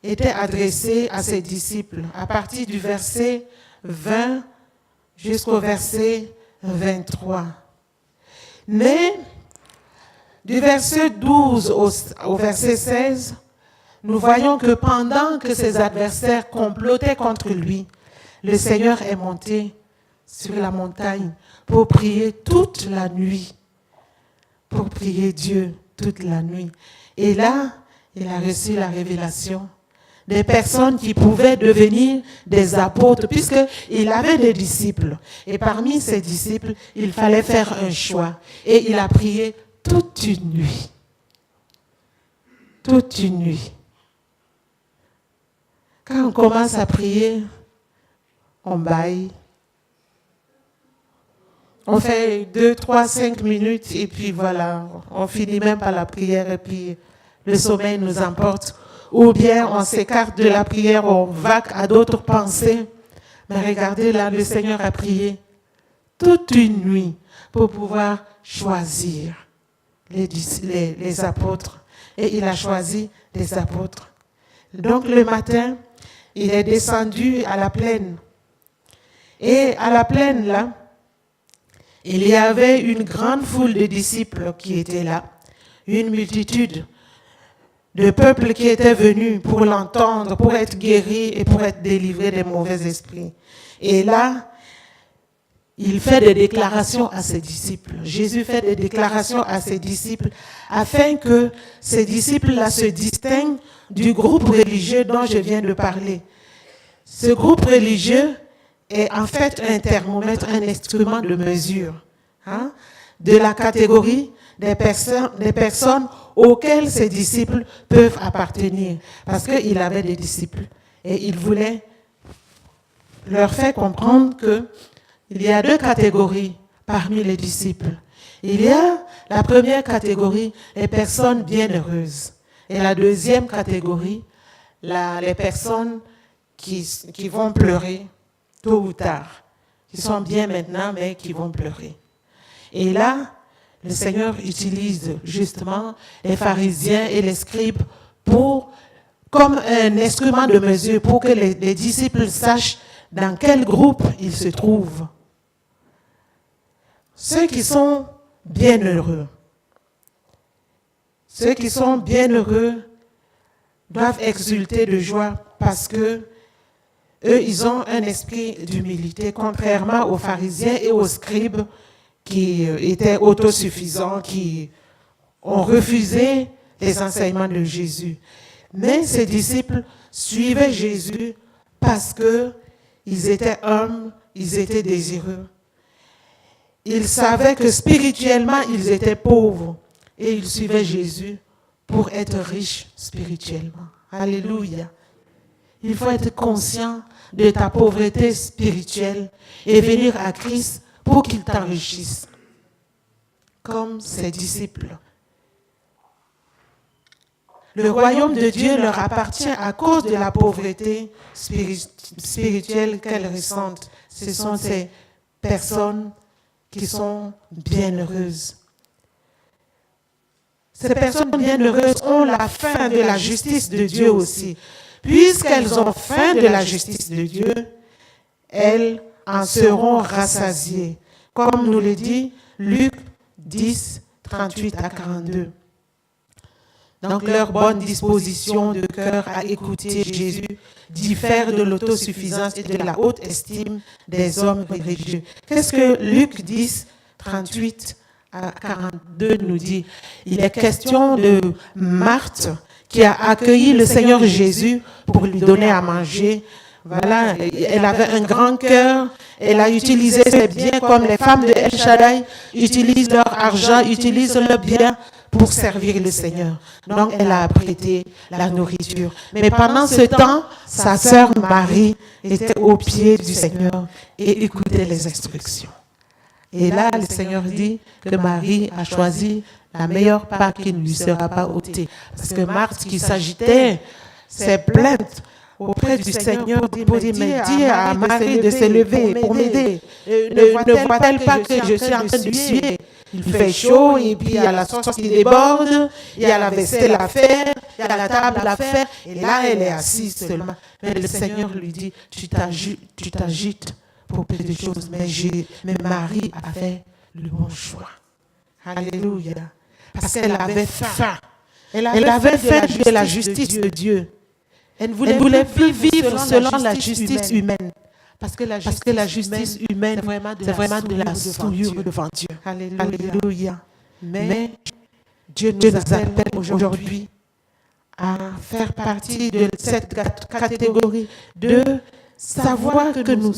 [SPEAKER 1] étaient adressés à ses disciples à partir du verset 20 jusqu'au verset 23. Mais du verset 12 au verset 16, nous voyons que pendant que ses adversaires complotaient contre lui, le Seigneur est monté sur la montagne pour prier toute la nuit, pour prier Dieu toute la nuit. Et là, il a reçu la révélation des personnes qui pouvaient devenir des apôtres, puisqu'il avait des disciples. Et parmi ces disciples, il fallait faire un choix. Et il a prié toute une nuit. Toute une nuit. Quand on commence à prier, on baille. On fait 2, 3, 5 minutes et puis voilà, on finit même par la prière et puis le sommeil nous emporte. Ou bien on s'écarte de la prière, on vague à d'autres pensées. Mais regardez là, le Seigneur a prié toute une nuit pour pouvoir choisir les apôtres. Et il a choisi les apôtres. Donc le matin, il est descendu à la plaine. Et à la plaine, là, il y avait une grande foule de disciples qui étaient là, une multitude de peuples qui étaient venus pour l'entendre, pour être guéris et pour être délivrés des mauvais esprits. Et là, il fait des déclarations à ses disciples. Jésus fait des déclarations à ses disciples afin que ces disciples-là se distinguent du groupe religieux dont je viens de parler. Ce groupe religieux est en fait un thermomètre, un instrument de mesure de la catégorie des personnes auxquelles ses disciples peuvent appartenir. Parce qu'il avait des disciples et il voulait leur faire comprendre qu'il y a deux catégories parmi les disciples. Il y a la première catégorie, les personnes bienheureuses. Et la deuxième catégorie, les personnes qui vont pleurer tôt ou tard, qui sont bien maintenant, mais qui vont pleurer. Et là, le Seigneur utilise justement les pharisiens et les scribes comme un instrument de mesure pour que les disciples sachent dans quel groupe ils se trouvent. Ceux qui sont bienheureux. Ceux qui sont bienheureux doivent exulter de joie parce que eux, ils ont un esprit d'humilité, contrairement aux pharisiens et aux scribes qui étaient autosuffisants, qui ont refusé les enseignements de Jésus. Mais ces disciples suivaient Jésus parce qu'ils étaient humbles, ils étaient désireux. Ils savaient que spirituellement, ils étaient pauvres et ils suivaient Jésus pour être riches spirituellement. Alléluia. Il faut être conscient de ta pauvreté spirituelle et venir à Christ pour qu'il t'enrichisse, comme ses disciples. Le royaume de Dieu leur appartient à cause de la pauvreté spirituelle qu'elles ressentent. Ce sont ces personnes qui sont bienheureuses. Ces personnes bienheureuses ont la faim de la justice de Dieu aussi. Puisqu'elles ont faim de la justice de Dieu, elles en seront rassasiées. Comme nous le dit Luc 10, 38 à 42. Donc leur bonne disposition de cœur à écouter Jésus diffère de l'autosuffisance et de la haute estime des hommes religieux. Qu'est-ce que Luc 10, 38 à 42 nous dit? Il est question de Marthe qui a accueilli le Seigneur Jésus pour lui donner à manger. Voilà, elle avait un grand cœur, elle a utilisé ses biens comme les femmes de El Shaddai utilisent leur argent, utilisent leurs biens pour servir le Seigneur. Donc, elle a apprêté la nourriture. Mais pendant ce temps, sa sœur Marie était au pied du Seigneur et écoutait les instructions. Et là, le Seigneur dit que Marie a choisi la meilleure part qui ne lui sera pas ôtée. Parce que Marthe, qui s'agitait, s'est plainte auprès du Seigneur pour dire, mais dis à Marie de se lever pour m'aider. Ne voit-elle pas que je suis en train de suer? Il fait chaud et puis il y a la sauce qui déborde, il y a la vaisselle à faire, il y a la table à faire. Et là, elle est assise seulement. Mais le Seigneur lui dit, tu t'agites pour peu de choses. Mais Marie a fait le bon choix. Alléluia. Parce qu'elle avait faim. Elle avait faim de la justice de Dieu. Elle ne voulait plus vivre selon la justice humaine. Parce que la justice humaine, c'est vraiment de la souillure devant Dieu. Alléluia. Mais Dieu nous appelle aujourd'hui à faire partie de cette catégorie, de savoir que nous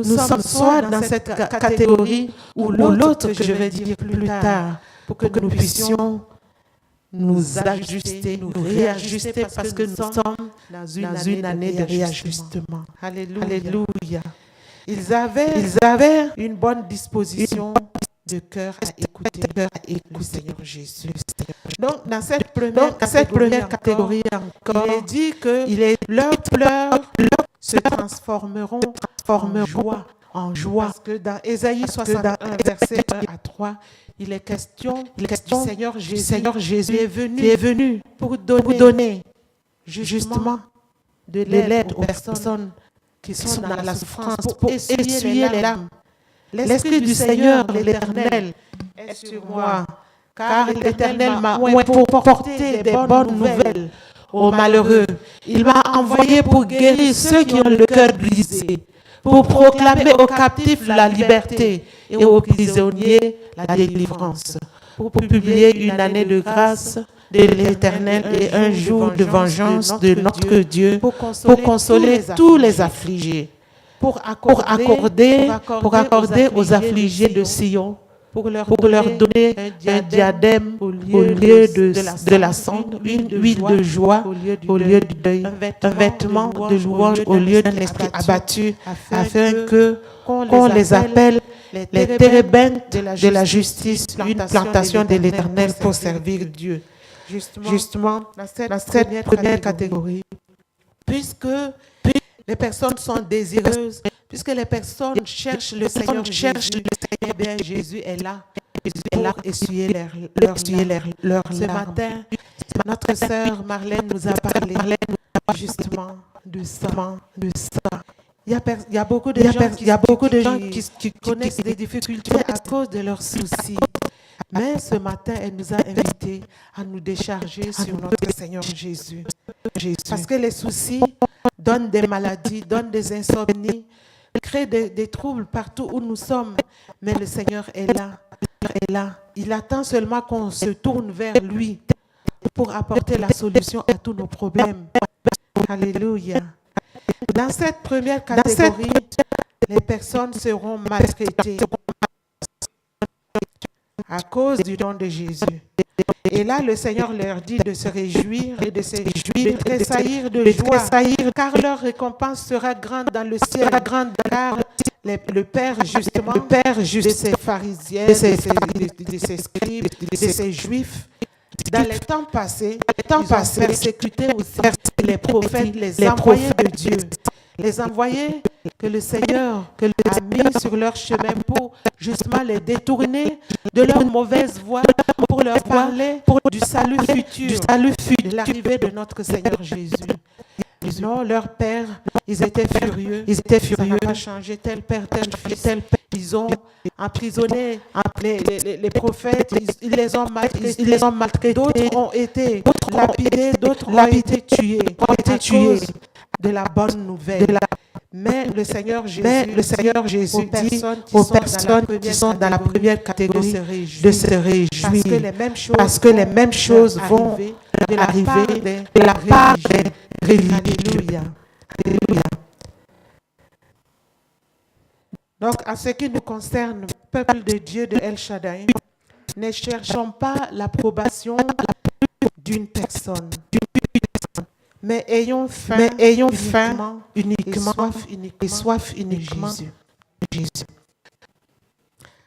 [SPEAKER 1] sommes soit dans cette catégorie ou l'autre que je vais dire plus tard, pour que nous puissions nous ajuster, nous réajuster, parce que nous sommes dans une année de réajustement. Alléluia. Ils avaient une bonne disposition de cœur à écouter le Seigneur Jésus. Donc, dans cette première catégorie encore, il est dit que leurs pleurs se transformeront en joie,
[SPEAKER 2] en joie.
[SPEAKER 1] Parce que dans Ésaïe 61, verset 1 à 3, il est question du Seigneur Jésus qui est venu pour donner justement de l'aide aux personnes qui sont dans la souffrance, pour essuyer les larmes. L'Esprit du Seigneur, l'Éternel, est sur moi, car l'Éternel m'a oint pour porter des bonnes nouvelles aux malheureux. Il m'a envoyé pour guérir ceux qui ont le cœur brisé, pour proclamer aux captifs la liberté et aux prisonniers la délivrance, pour publier une année de grâce de l'Éternel et un jour de vengeance de notre Dieu, pour consoler tous les affligés, pour accorder aux affligés de Sion, pour leur donner un diadème au lieu de la cendre, une huile de joie au lieu du deuil, un vêtement de louange au lieu d'un esprit abattu, afin qu'on les appelle les térébintes de la justice, une plantation de l'Éternel pour servir Dieu. Justement, dans cette première catégorie, puisque les personnes sont désireuses, puisque les personnes cherchent le Seigneur Jésus, eh bien Jésus est là pour essuyer leurs larmes. Ce matin, notre sœur Marlène nous a parlé justement de ça. Il y a beaucoup de gens qui connaissent des difficultés à cause de leurs soucis. Mais ce matin, elle nous a invités à nous décharger sur notre Seigneur Jésus. Parce que les soucis donnent des maladies, donnent des insomnies, créent des troubles partout où nous sommes. Mais le Seigneur est là. Il attend seulement qu'on se tourne vers lui pour apporter la solution à tous nos problèmes. Alléluia. Dans cette première catégorie, les personnes seront maltraitées à cause du don de Jésus. Et là, le Seigneur leur dit de se réjouir et de tressaillir de joie, car leur récompense sera grande dans le ciel, car le Père, justement, de ces pharisiens, de ces scribes, de ces juifs, dans les temps passés, ils ont persécuté aussi les prophètes, les envoyés de Dieu, les envoyés que le Seigneur a mis sur leur chemin pour justement les détourner de leur mauvaise voie, pour leur parler du salut futur, de l'arrivée de notre Seigneur Jésus. Non, leur père, ils étaient furieux. Ça n'a pas changé. Tel père, tel fils. Ils ont emprisonné les prophètes. Ils les ont maltraités. D'autres ont été lapidés. D'autres ont été tués. À cause de la bonne nouvelle. Mais le Seigneur Jésus dit aux personnes qui sont dans la première catégorie de se réjouir. Parce que les mêmes choses vont arriver de la part des religieux. Alléluia. Donc, en ce qui nous concerne, peuple de Dieu de El Shaddai, ne cherchons pas l'approbation d'une personne, mais ayons faim uniquement et soif uniquement de Jésus.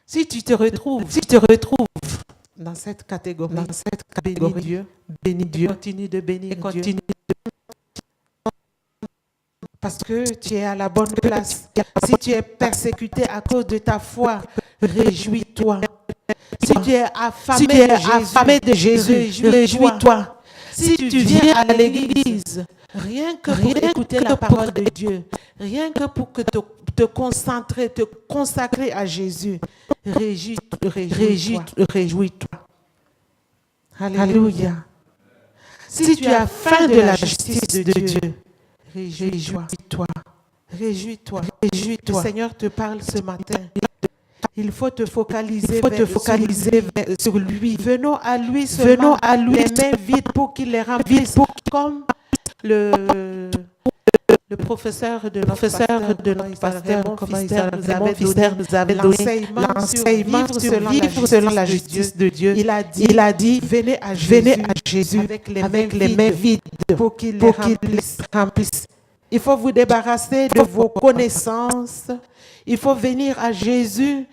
[SPEAKER 1] Si tu te retrouves dans cette catégorie, bénis Dieu, continue de bénir Dieu. Parce que tu es à la bonne place. Si tu es persécuté à cause de ta foi, réjouis-toi. Si tu es affamé de Jésus, réjouis-toi. Si tu viens à l'église, rien que pour écouter la parole de Dieu, rien que pour te concentrer, te consacrer à Jésus, réjouis-toi. Alléluia. Si tu as faim de la justice de Dieu, réjouis-toi. Le Seigneur te parle ce matin. Il faut te focaliser sur lui. Venons à lui, les mains vides pour qu'il les remplisse. Comme le professeur de notre pasteur, nous avait donné l'enseignement sur vivre selon la justice de Dieu. Il a dit, venez à Jésus avec les mains vides pour qu'il les remplisse. Il faut vous débarrasser de vos connaissances. Il faut venir à Jésus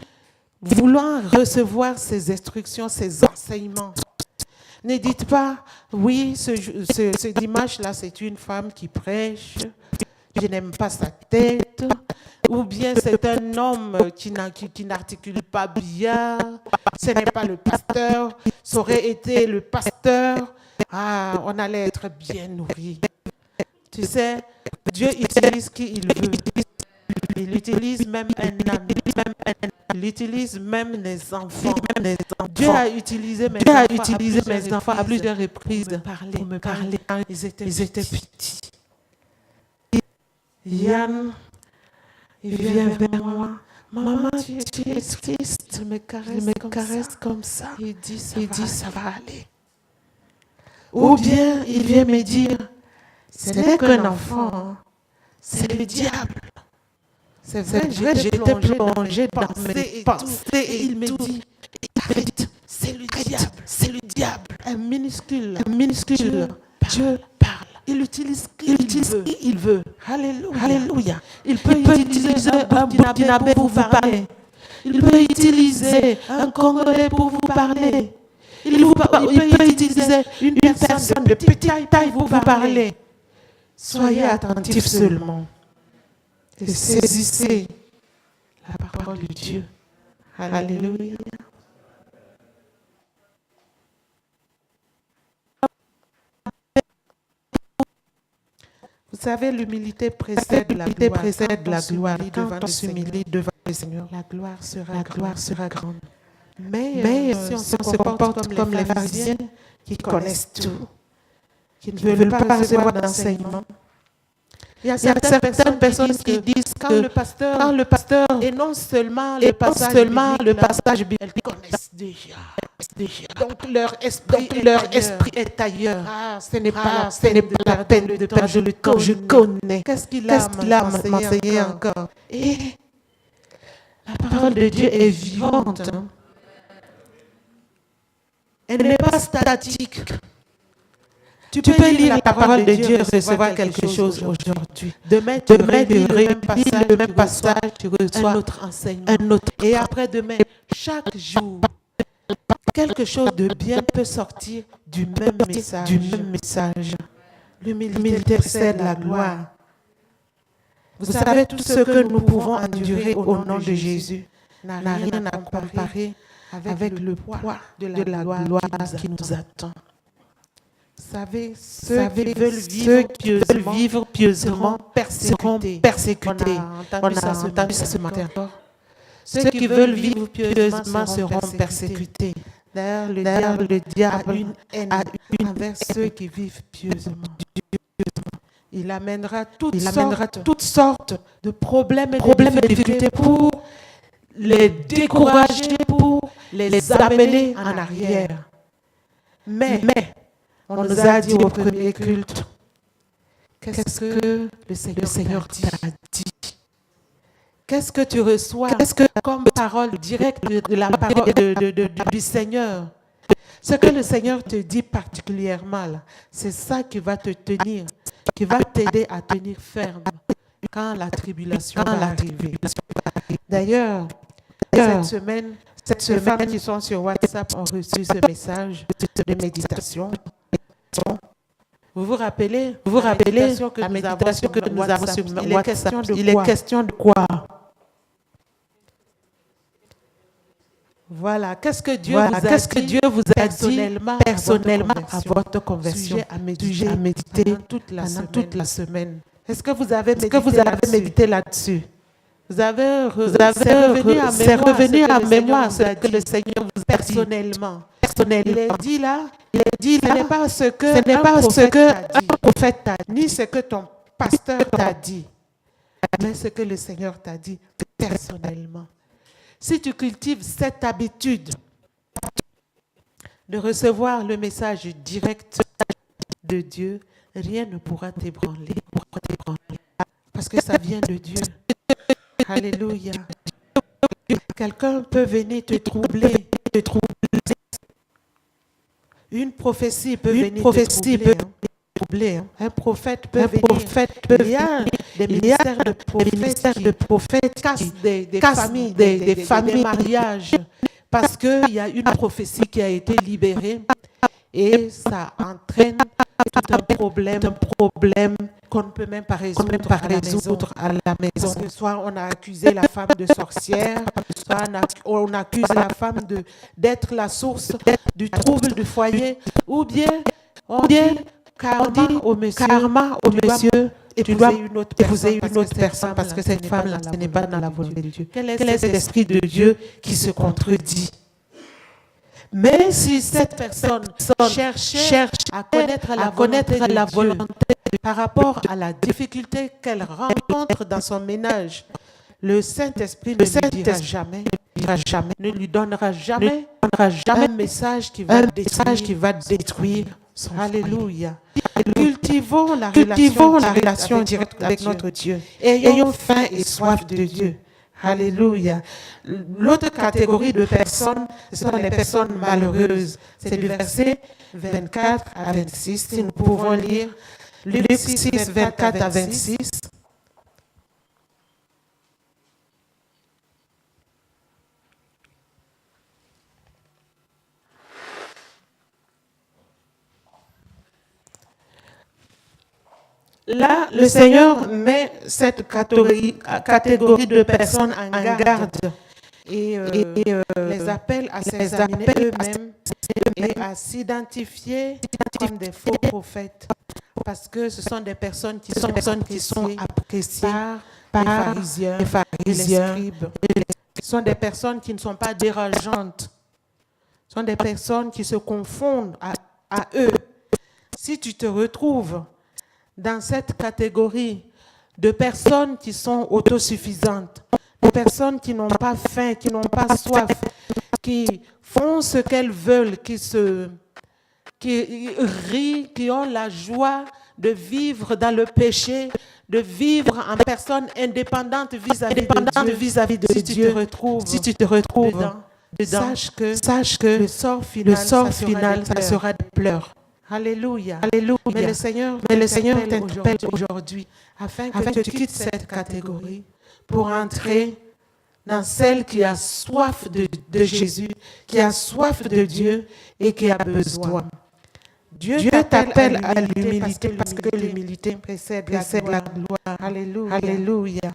[SPEAKER 1] voulant recevoir ses instructions, ses enseignements. Ne dites pas, oui, ce dimanche-là, c'est une femme qui prêche. je n'aime pas sa tête, ou bien c'est un homme qui n'articule pas bien, ce n'est pas le pasteur, ça aurait été le pasteur, on allait être bien nourri. Tu sais, Dieu utilise qui il veut. Il utilise même un ami, il utilise même les enfants. Dieu a utilisé mes enfants à plusieurs reprises pour me parler. Ils étaient petits. Yann, il vient vers moi. Maman, tu es triste. Il me caresse comme ça. Il dit, ça va aller. Ou bien, il vient me dire, ce n'est qu'un enfant, c'est le diable. C'est vrai, j'étais plongée dans mes pensées et il me dit, arrête, c'est le diable. Un minuscule. Dieu parle. Il utilise qui il veut. Alléluia. Il peut utiliser un Burkinabé pour vous parler. Il peut utiliser un Congolais pour vous parler. Il peut utiliser une personne de petite taille pour vous parler. Soyez attentifs seulement. Et saisissez la parole de Dieu. Alléluia. Vous savez, l'humilité précède la gloire. Quand on s'humilie devant le Seigneur, la gloire sera grande. Mais si on se comporte comme les pharisiens qui connaissent tout, qui ne veulent pas recevoir d'enseignement, il y a certaines personnes qui disent quand le pasteur et non seulement le passage biblique, elles connaissent déjà. Donc leur esprit est ailleurs. Ce n'est pas la peine de perdre le temps. Je connais. Qu'est-ce qu'il a m'enseigné encore? Et la parole de Dieu est vivante. Elle n'est pas statique. Tu peux lire la parole de Dieu et recevoir quelque chose aujourd'hui. Demain, tu relis le même passage, tu reçois un autre enseignement. Et après-demain, chaque jour, quelque chose de bien peut sortir du même message. L'humilité précède la gloire. Vous savez, tout ce que nous pouvons endurer au nom de Jésus n'a rien à comparer avec le poids de la gloire qui nous attend. Vous savez, ceux qui veulent vivre pieusement seront persécutés. On a entendu ça ce matin. Ceux qui veulent vivre pieusement seront persécutés. D'ailleurs, le diable a une haine envers ceux qui vivent pieusement. Il amènera toutes sortes de problèmes et de difficultés pour les décourager, pour les amener en arrière. Mais on nous a dit au premier culte, qu'est-ce que le Seigneur t'a dit? Qu'est-ce que tu reçois comme parole directe de la parole du Seigneur? Ce que le Seigneur te dit particulièrement, c'est ça qui va te tenir, qui va t'aider à tenir ferme quand la tribulation va arriver. D'ailleurs, cette semaine, les femmes qui sont sur WhatsApp ont reçu ce message de méditation. Vous vous rappelez la méditation que nous avons sur WhatsApp, il est question de quoi? Voilà, qu'est-ce que Dieu vous a dit personnellement à votre conversion, sujet à méditer pendant toute la semaine. Est-ce que vous avez médité là-dessus? C'est revenu à mémoire ce que le Seigneur vous a dit personnellement. Il est dit là, ce n'est pas ce que un prophète t'a dit, ni ce que ton pasteur t'a dit, mais ce que le Seigneur t'a dit personnellement. Si tu cultives cette habitude de recevoir le message direct de Dieu, rien ne pourra t'ébranler. Parce que ça vient de Dieu. Alléluia. Quelqu'un peut venir te troubler. Une prophétie peut venir te troubler. Un prophète peut venir. Il y a des ministères de prophètes qui cassent des familles, des mariages. Parce qu'il y a une prophétie qui a été libérée. et ça entraîne tout un problème qu'on ne peut même pas résoudre à la maison. Parce que soit on a accusé la femme de sorcière, soit on accuse la femme d'être la source du trouble du foyer, ou bien on dit karma au monsieur, et tu dois épouser une autre personne parce que cette femme-là, ce n'est pas dans la volonté de Dieu. Quel est cet esprit de Dieu qui se contredit? Mais si cette personne cherche à connaître la volonté par rapport à la difficulté qu'elle rencontre dans son ménage, le Saint-Esprit ne lui dira jamais, ne lui donnera jamais un message qui va détruire son Alléluia. Cultivons la relation directe avec notre Dieu. Ayons faim et soif de Dieu. Alléluia. L'autre catégorie de personnes, ce sont les personnes malheureuses. C'est du verset 24 à 26. Si nous pouvons lire Luc 6, 24 à 26. Là, le Seigneur met cette catégorie de personnes en garde et les appelle à s'examiner eux-mêmes et à s'identifier comme des faux prophètes. Parce que ce sont des personnes qui sont appréciées par les pharisiens et les scribes. Ce sont des personnes qui ne sont pas dérangeantes. Ce sont des personnes qui se confondent à eux. Si tu te retrouves dans cette catégorie de personnes qui sont autosuffisantes, de personnes qui n'ont pas faim, qui n'ont pas soif, qui font ce qu'elles veulent, qui rient, qui ont la joie de vivre dans le péché, de vivre en personne indépendante vis-à-vis de Dieu. Si tu te retrouves dedans, sache que le sort final, ça sera des pleurs. Alléluia. Mais le Seigneur t'interpelle aujourd'hui afin que tu quittes cette catégorie pour entrer dans celle qui a soif de Jésus, qui a soif de Dieu et qui a besoin. Dieu t'appelle à l'humilité parce que l'humilité précède la gloire. Alléluia.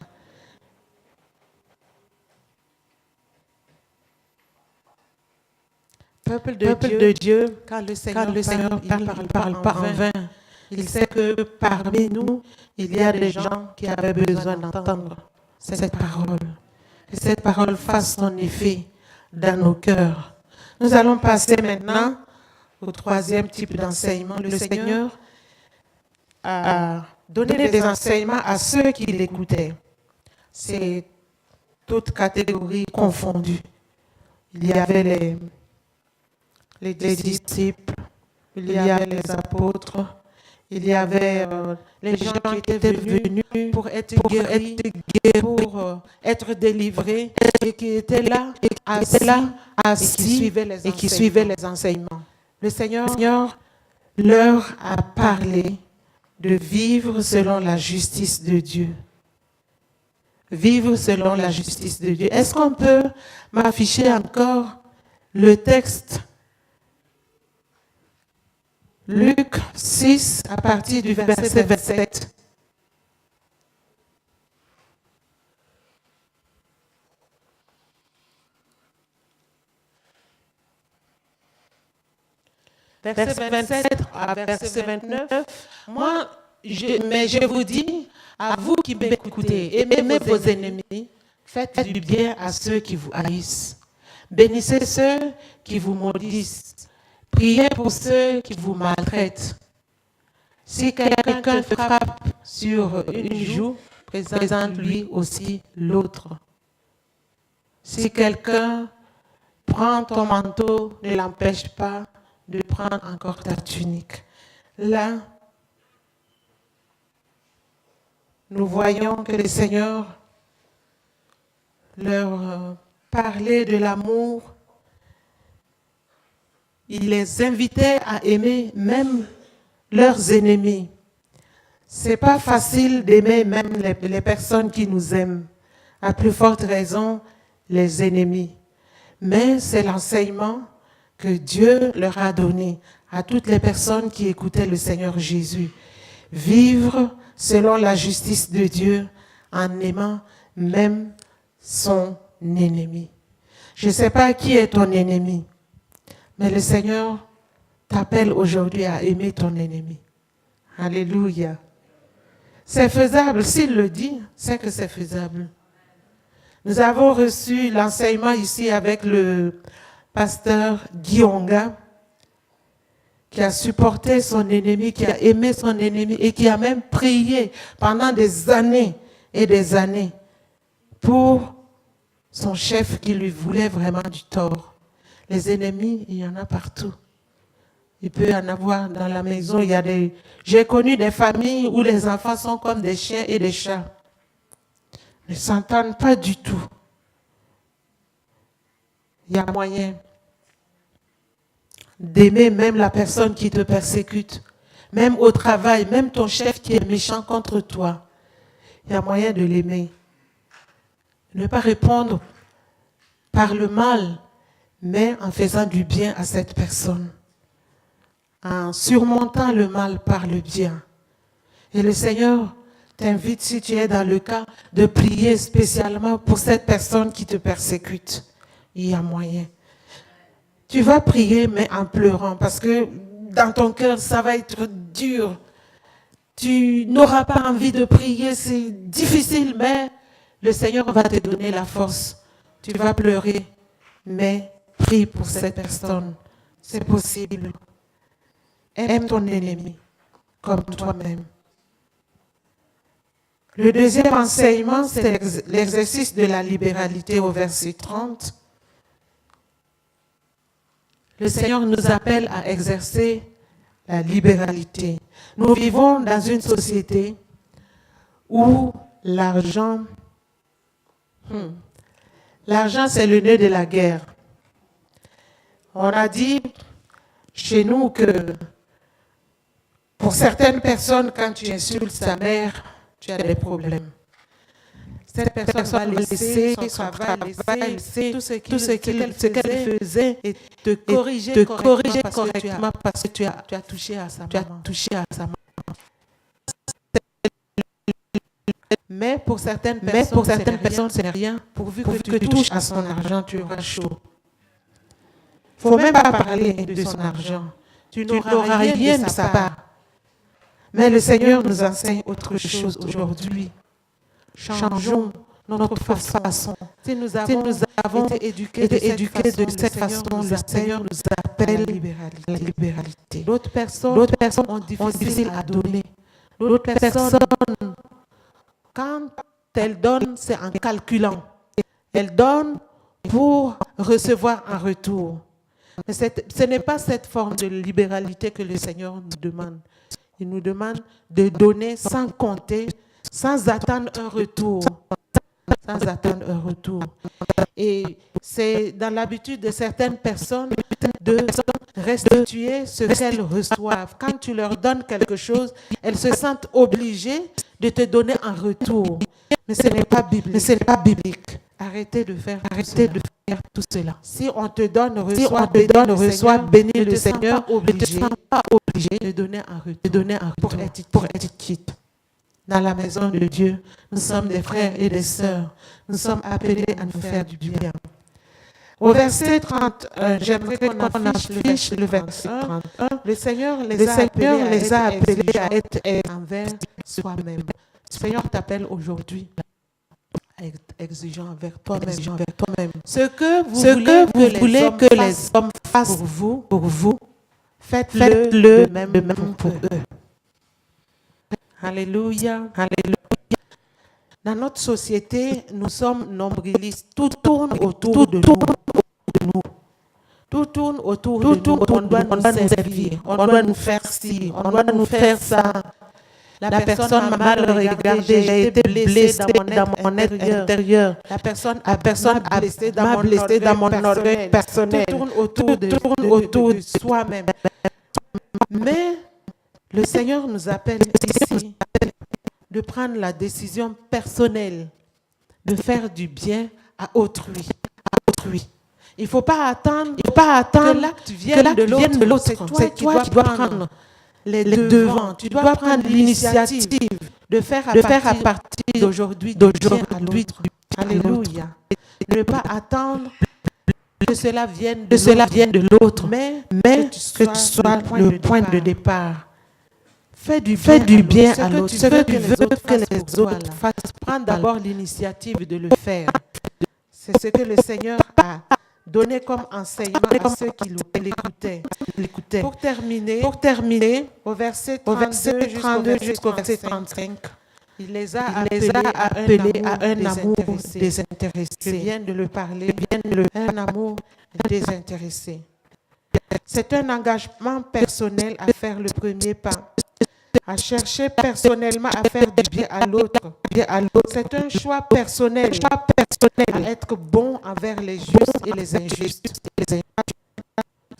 [SPEAKER 1] Peuple de Dieu, quand le Seigneur parle pas en vain. Il sait que parmi nous, il y a des gens qui avaient besoin d'entendre cette parole. Que cette parole fasse son effet dans nos cœurs. Nous allons passer maintenant au troisième type d'enseignement. Le Seigneur a donné des enseignements à ceux qui l'écoutaient. C'est toutes catégories confondues. Il y avait les disciples, il y avait les apôtres, il y avait les gens qui étaient venus pour être guéris, pour être délivrés et qui étaient là, assis et qui suivaient les enseignements. Le Seigneur leur a parlé de vivre selon la justice de Dieu. Vivre selon la justice de Dieu. Est-ce qu'on peut m'afficher encore le texte? Luc 6, à partir du verset 27. Verset 27 à verset 29. Mais je vous dis, à vous qui m'écoutez, aimez vos ennemis, faites du bien à ceux qui vous haïssent. Bénissez ceux qui vous maudissent. Priez pour ceux qui vous maltraitent. Si quelqu'un frappe sur une joue, présente-lui aussi l'autre. Si quelqu'un prend ton manteau, ne l'empêche pas de prendre encore ta tunique. Là, nous voyons que le Seigneur leur parlait de l'amour. Il les invitait à aimer même leurs ennemis. Ce n'est pas facile d'aimer même les personnes qui nous aiment. À plus forte raison, les ennemis. Mais c'est l'enseignement que Dieu leur a donné à toutes les personnes qui écoutaient le Seigneur Jésus. Vivre selon la justice de Dieu en aimant même son ennemi. Je ne sais pas qui est ton ennemi, mais le Seigneur t'appelle aujourd'hui à aimer ton ennemi. Alléluia. C'est faisable. S'il le dit, c'est que c'est faisable. Nous avons reçu l'enseignement ici avec le pasteur Guy Onga, qui a supporté son ennemi, qui a aimé son ennemi et qui a même prié pendant des années et des années pour son chef qui lui voulait vraiment du tort. Les ennemis, il y en a partout. Il peut y en avoir dans la maison. J'ai connu des familles où les enfants sont comme des chiens et des chats. Ils ne s'entendent pas du tout. Il y a moyen d'aimer même la personne qui te persécute, même au travail, même ton chef qui est méchant contre toi. Il y a moyen de l'aimer. Ne pas répondre par le mal, mais en faisant du bien à cette personne. En surmontant le mal par le bien. Et le Seigneur t'invite, si tu es dans le cas, de prier spécialement pour cette personne qui te persécute. Il y a moyen. Tu vas prier, mais en pleurant, parce que dans ton cœur, ça va être dur. Tu n'auras pas envie de prier, c'est difficile, mais le Seigneur va te donner la force. Tu vas pleurer, mais prie pour cette personne. C'est possible. Aime ton ennemi comme toi-même. Le deuxième enseignement, c'est l'exercice de la libéralité au verset 30. Le Seigneur nous appelle à exercer la libéralité. Nous vivons dans une société où l'argent, c'est le nœud de la guerre. On a dit chez nous que pour certaines personnes, quand tu insultes sa mère, tu as des problèmes. Cette personne va laisser son travail, laisser tout ce qu'elle faisait et te corriger correctement parce que tu as touché à sa maman. Mais pour certaines personnes, ce n'est rien. Pourvu que tu touches à son argent, tu auras chaud. Il ne faut même pas parler de son argent. Tu n'auras rien de sa part. Mais le Seigneur nous enseigne autre chose aujourd'hui. Changeons notre façon. Si nous avons été éduqués de cette façon, le Seigneur nous appelle à la libéralité. D'autres personnes ont difficile à donner. D'autres personnes, quand elles donnent, c'est en calculant. Elles donnent pour recevoir un retour. Mais ce n'est pas cette forme de libéralité que le Seigneur nous demande. Il nous demande de donner sans compter, sans attendre un retour. Sans attendre un retour. Et c'est dans l'habitude de certaines personnes de restituer ce qu'elles reçoivent. Quand tu leur donnes quelque chose, elles se sentent obligées de te donner un retour. Mais ce n'est pas biblique. Arrêtez de faire tout cela. Si on te donne, reçoit, bénis le Seigneur, ne te sens pas obligé de donner un retour pour être quitte. Dans la maison de Dieu, nous sommes des frères et des sœurs. Nous sommes appelés à nous faire du bien. Au verset 31, j'aimerais qu'on affiche le verset 31. Le Seigneur les a appelés à être envers soi-même. Le Seigneur t'appelle aujourd'hui à être exigeant envers toi-même. Ce que vous voulez que les hommes fassent pour vous, faites-le de même pour eux. Alléluia. Alléluia. Dans notre société, nous sommes nombrilistes. Tout tourne autour de nous. Tout tourne autour de nous. On doit nous servir. On doit nous faire ci. On doit nous faire ça. La personne m'a mal regardé. J'ai été blessé dans mon intérieur. La personne m'a blessé dans mon orgueil personnel. Tout tourne autour de soi-même. Mais le Seigneur nous appelle ici de prendre la décision personnelle de faire du bien à autrui. Il ne faut pas attendre que l'acte vienne de l'autre. C'est toi qui dois prendre les devants. Tu dois prendre l'initiative de faire à partir d'aujourd'hui à l'autre. Alléluia. Ne pas attendre que cela vienne de l'autre, mais que tu sois le point de départ. Fais du bien à l'autre. Ce que tu veux que les autres fassent, prends d'abord l'initiative de le faire. C'est ce que le Seigneur a donné comme enseignement à ceux qui l'écoutaient. Pour terminer, au verset 32 jusqu'au verset 35, il les a appelés à un amour désintéressé. Je viens de le parler, un amour désintéressé. C'est un engagement personnel à faire le premier pas, à chercher personnellement à faire du bien à l'autre. C'est un choix personnel à être bon envers les justes et les injustes.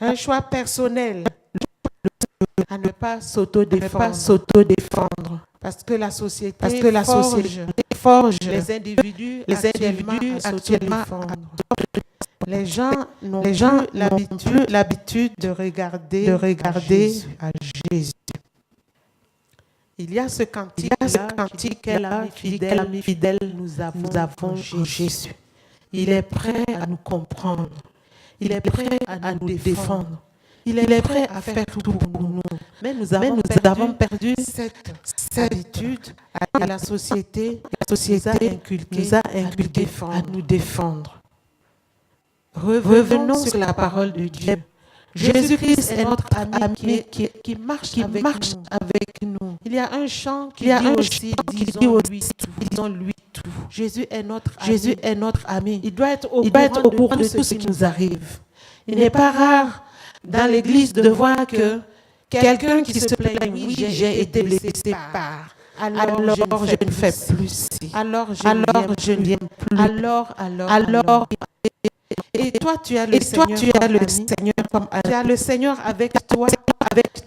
[SPEAKER 1] Un choix personnel à ne pas s'autodéfendre. Parce que la société forge les individus actuellement. Les gens n'ont plus l'habitude de regarder à Jésus. Il y a ce cantique qui dit quel ami fidèle nous avons en Jésus. Il est prêt à nous comprendre. Il est prêt à nous défendre. Il est prêt à faire tout pour nous. Mais nous avons perdu cette habitude et la société nous a inculqué à nous défendre. Revenons sur la parole de Dieu. Jésus-Christ est notre ami qui marche avec nous. Il y a un chant qui dit disons-lui tout. Jésus est notre ami. Il doit être au courant de tout ce qui nous arrive. Il n'est pas rare dans l'église de voir que quelqu'un qui se plaint, oui, j'ai été blessé par. Alors je ne fais plus. Alors je ne viens plus. Alors. Et toi, tu as le Seigneur comme ami. Tu as le Seigneur avec toi,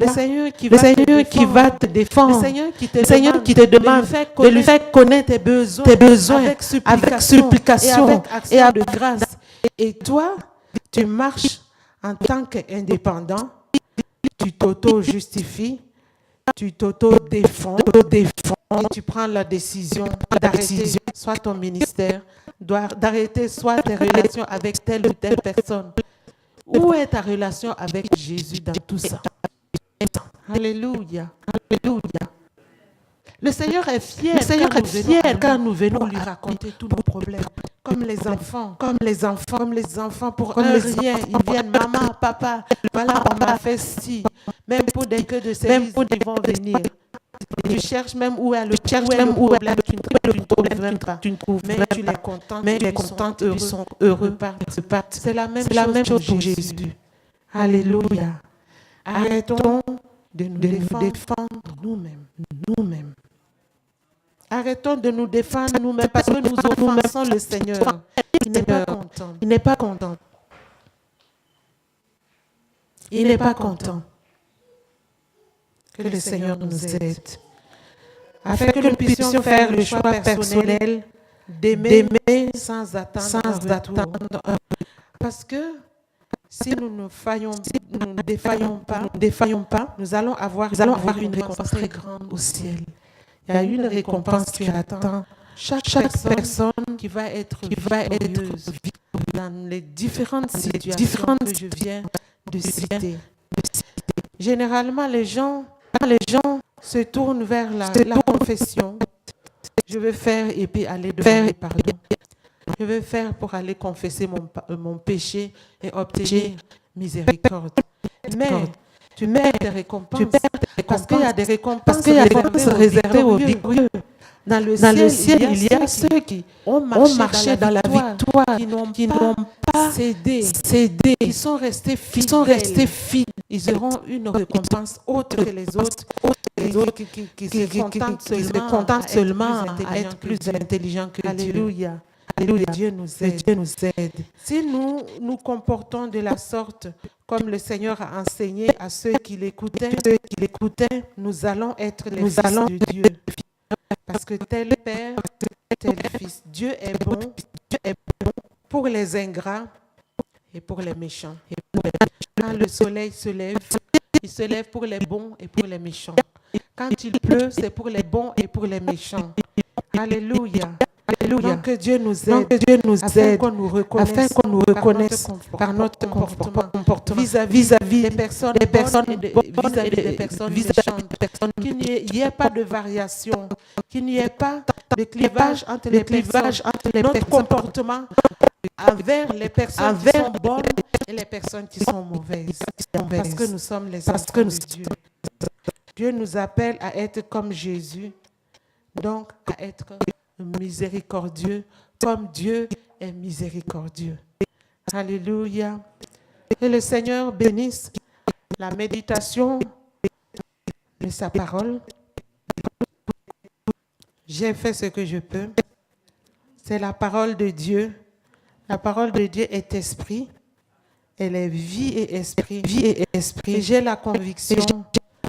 [SPEAKER 1] le Seigneur qui va te défendre, le Seigneur qui te demande de lui faire connaître tes besoins avec supplication et avec de grâce. Et toi, tu marches en tant qu'indépendant, tu t'auto-justifies, tu t'auto-défends et tu prends la décision d'arrêter soit ton ministère, d'arrêter soit tes relations avec telle ou telle personne. Où est ta relation avec Jésus dans tout ça? Alléluia. Le Seigneur est fier quand nous venons lui raconter tous nos problèmes. Comme les enfants, pour un rien, ils viennent, maman, papa, voilà, on m'a fait ci. Même pour des queues de service, ils vont venir. Tu cherches même où est le problème, tu ne trouves même pas. Mais tu les contentes, ils sont heureux. C'est la même chose pour Jésus. Alléluia. Arrêtons de nous défendre nous-mêmes. Arrêtons de nous défendre nous-mêmes parce que nous offensons le Seigneur. Il n'est pas content. Que le Seigneur nous aide. Afin que nous puissions faire le choix personnel d'aimer sans attendre. Parce que si nous ne défaillons pas, nous allons avoir une récompense très grande au ciel. Il y a une récompense qui attend chaque personne qui va être victorieuse dans les différentes situations que je viens de citer. Généralement, les gens se tournent vers la confession. Je veux faire et puis aller demander pardon. Je veux faire pour aller confesser mon péché et obtenir miséricorde. Mais tu perds tes récompenses. Parce qu'il y a des récompenses réservées aux victorieux. Dans le ciel, il y a ceux qui ont marché dans la victoire, qui n'ont pas cédé, qui sont restés fidèles. Ils auront une récompense autre que les autres, qui se contentent seulement à être plus intelligents que Dieu. Alléluia. Dieu nous aide. Si nous nous comportons de la sorte, comme le Seigneur a enseigné à ceux qui l'écoutaient, nous allons être les fils de Dieu. Parce que tel Père, tel Fils. Dieu est bon pour les ingrats et pour les méchants. Quand le soleil se lève, il se lève pour les bons et pour les méchants. Quand il pleut, c'est pour les bons et pour les méchants. Alléluia. Alléluia. Donc que Dieu nous aide, afin qu'on nous reconnaisse par notre comportement vis-à-vis des personnes bonnes et vis-à-vis des personnes méchantes. Qu'il n'y ait pas de variation, qu'il n'y ait pas de clivage entre les personnes. Notre comportement envers les personnes qui sont bonnes et les personnes qui sont mauvaises. Parce que nous sommes les enfants de Dieu. Dieu nous appelle à être comme Jésus, donc à être miséricordieux, comme Dieu est miséricordieux. Alléluia. Et le Seigneur bénisse la méditation de sa parole. J'ai fait ce que je peux. C'est la parole de Dieu. La parole de Dieu est esprit. Elle est vie et esprit. Et j'ai la conviction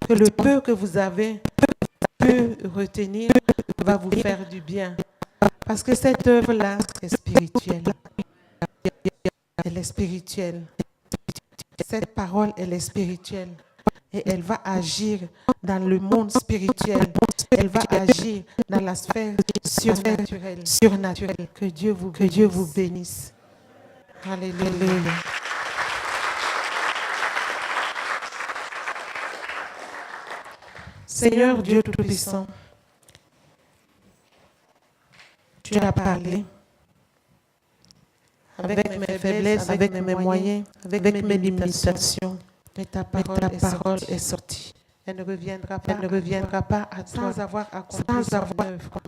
[SPEAKER 1] que le peu que vous avez pu retenir va vous faire du bien. Parce que cette œuvre-là est spirituelle. Elle est spirituelle. Cette parole, elle est spirituelle. Et elle va agir dans le monde spirituel. Elle va agir dans la sphère surnaturelle. Que Dieu vous bénisse. Alléluia. Seigneur Dieu Tout-Puissant, tu as parlé avec mes faiblesses, avec mes moyens, avec mes limitations. Mais ta parole est sortie. Elle ne reviendra pas à toi sans avoir accompli son œuvre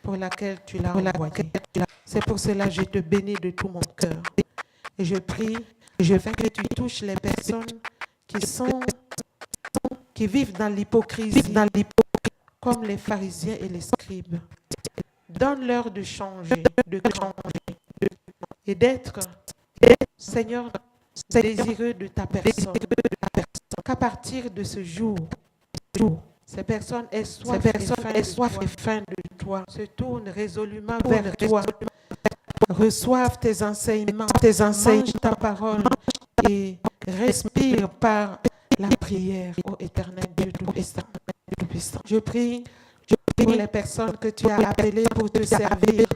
[SPEAKER 1] pour laquelle tu l'as envoyée. C'est pour cela que je te bénis de tout mon cœur. Et je prie afin que tu touches les personnes qui vivent dans l'hypocrisie, comme les pharisiens et les scribes. Donne-leur de changer, de camp, et d'être, Seigneur, désireux de ta personne. Qu'à partir de ce jour, ces personnes aient soif et faim de toi, se tournent résolument vers toi, reçoivent tes enseignements, mangent ta parole et respirent par la prière, ô éternel Dieu Tout-Puissant. Je prie pour les personnes que tu as appelées pour te servir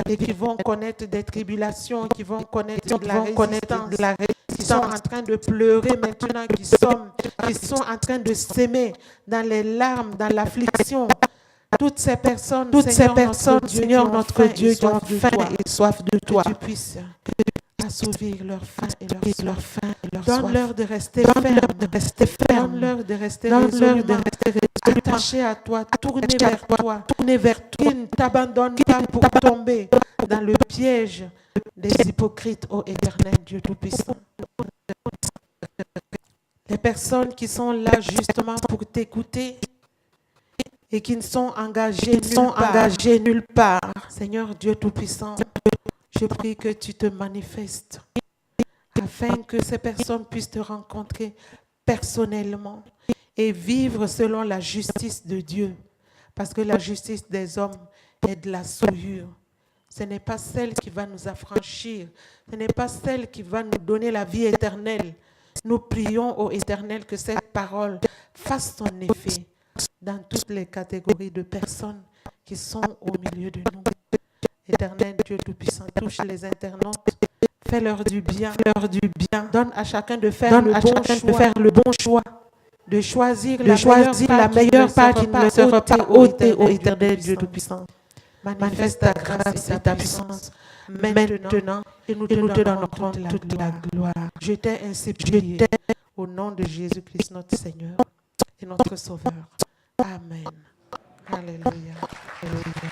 [SPEAKER 1] et qui vont connaître des tribulations, qui vont connaître de la résistance, qui sont en train de pleurer maintenant, qui sont en train de s'aimer dans les larmes, dans l'affliction. Toutes ces personnes, Seigneur notre Dieu, qui ont faim et soif de toi, que tu puisses assouvir leur faim et leur soif. Donne-leur de rester ferme, donne-leur de rester attachés à toi, tournés vers toi, qu'ils ne t'abandonnent pas pour tomber dans le piège des hypocrites, ô éternel Dieu Tout-Puissant. Les personnes qui sont là justement pour t'écouter et qui ne sont engagées nulle part. Seigneur Dieu Tout-Puissant, je prie que tu te manifestes afin que ces personnes puissent te rencontrer personnellement et vivre selon la justice de Dieu. Parce que la justice des hommes est de la souillure. Ce n'est pas celle qui va nous affranchir. Ce n'est pas celle qui va nous donner la vie éternelle. Nous prions au Éternel que cette parole fasse son effet dans toutes les catégories de personnes qui sont au milieu de nous. Éternel Dieu Tout-Puissant, touche les internautes, fais-leur du bien, donne à chacun de faire le bon choix, de choisir la meilleure part qui ne sera pas ôtée au Éternel Dieu Tout-Puissant. Manifeste ta grâce et ta puissance maintenant et nous te donnons toute la gloire. Je t'ai ainsi prié au nom de Jésus-Christ notre Seigneur et notre Sauveur. Amen. Alléluia. Alléluia.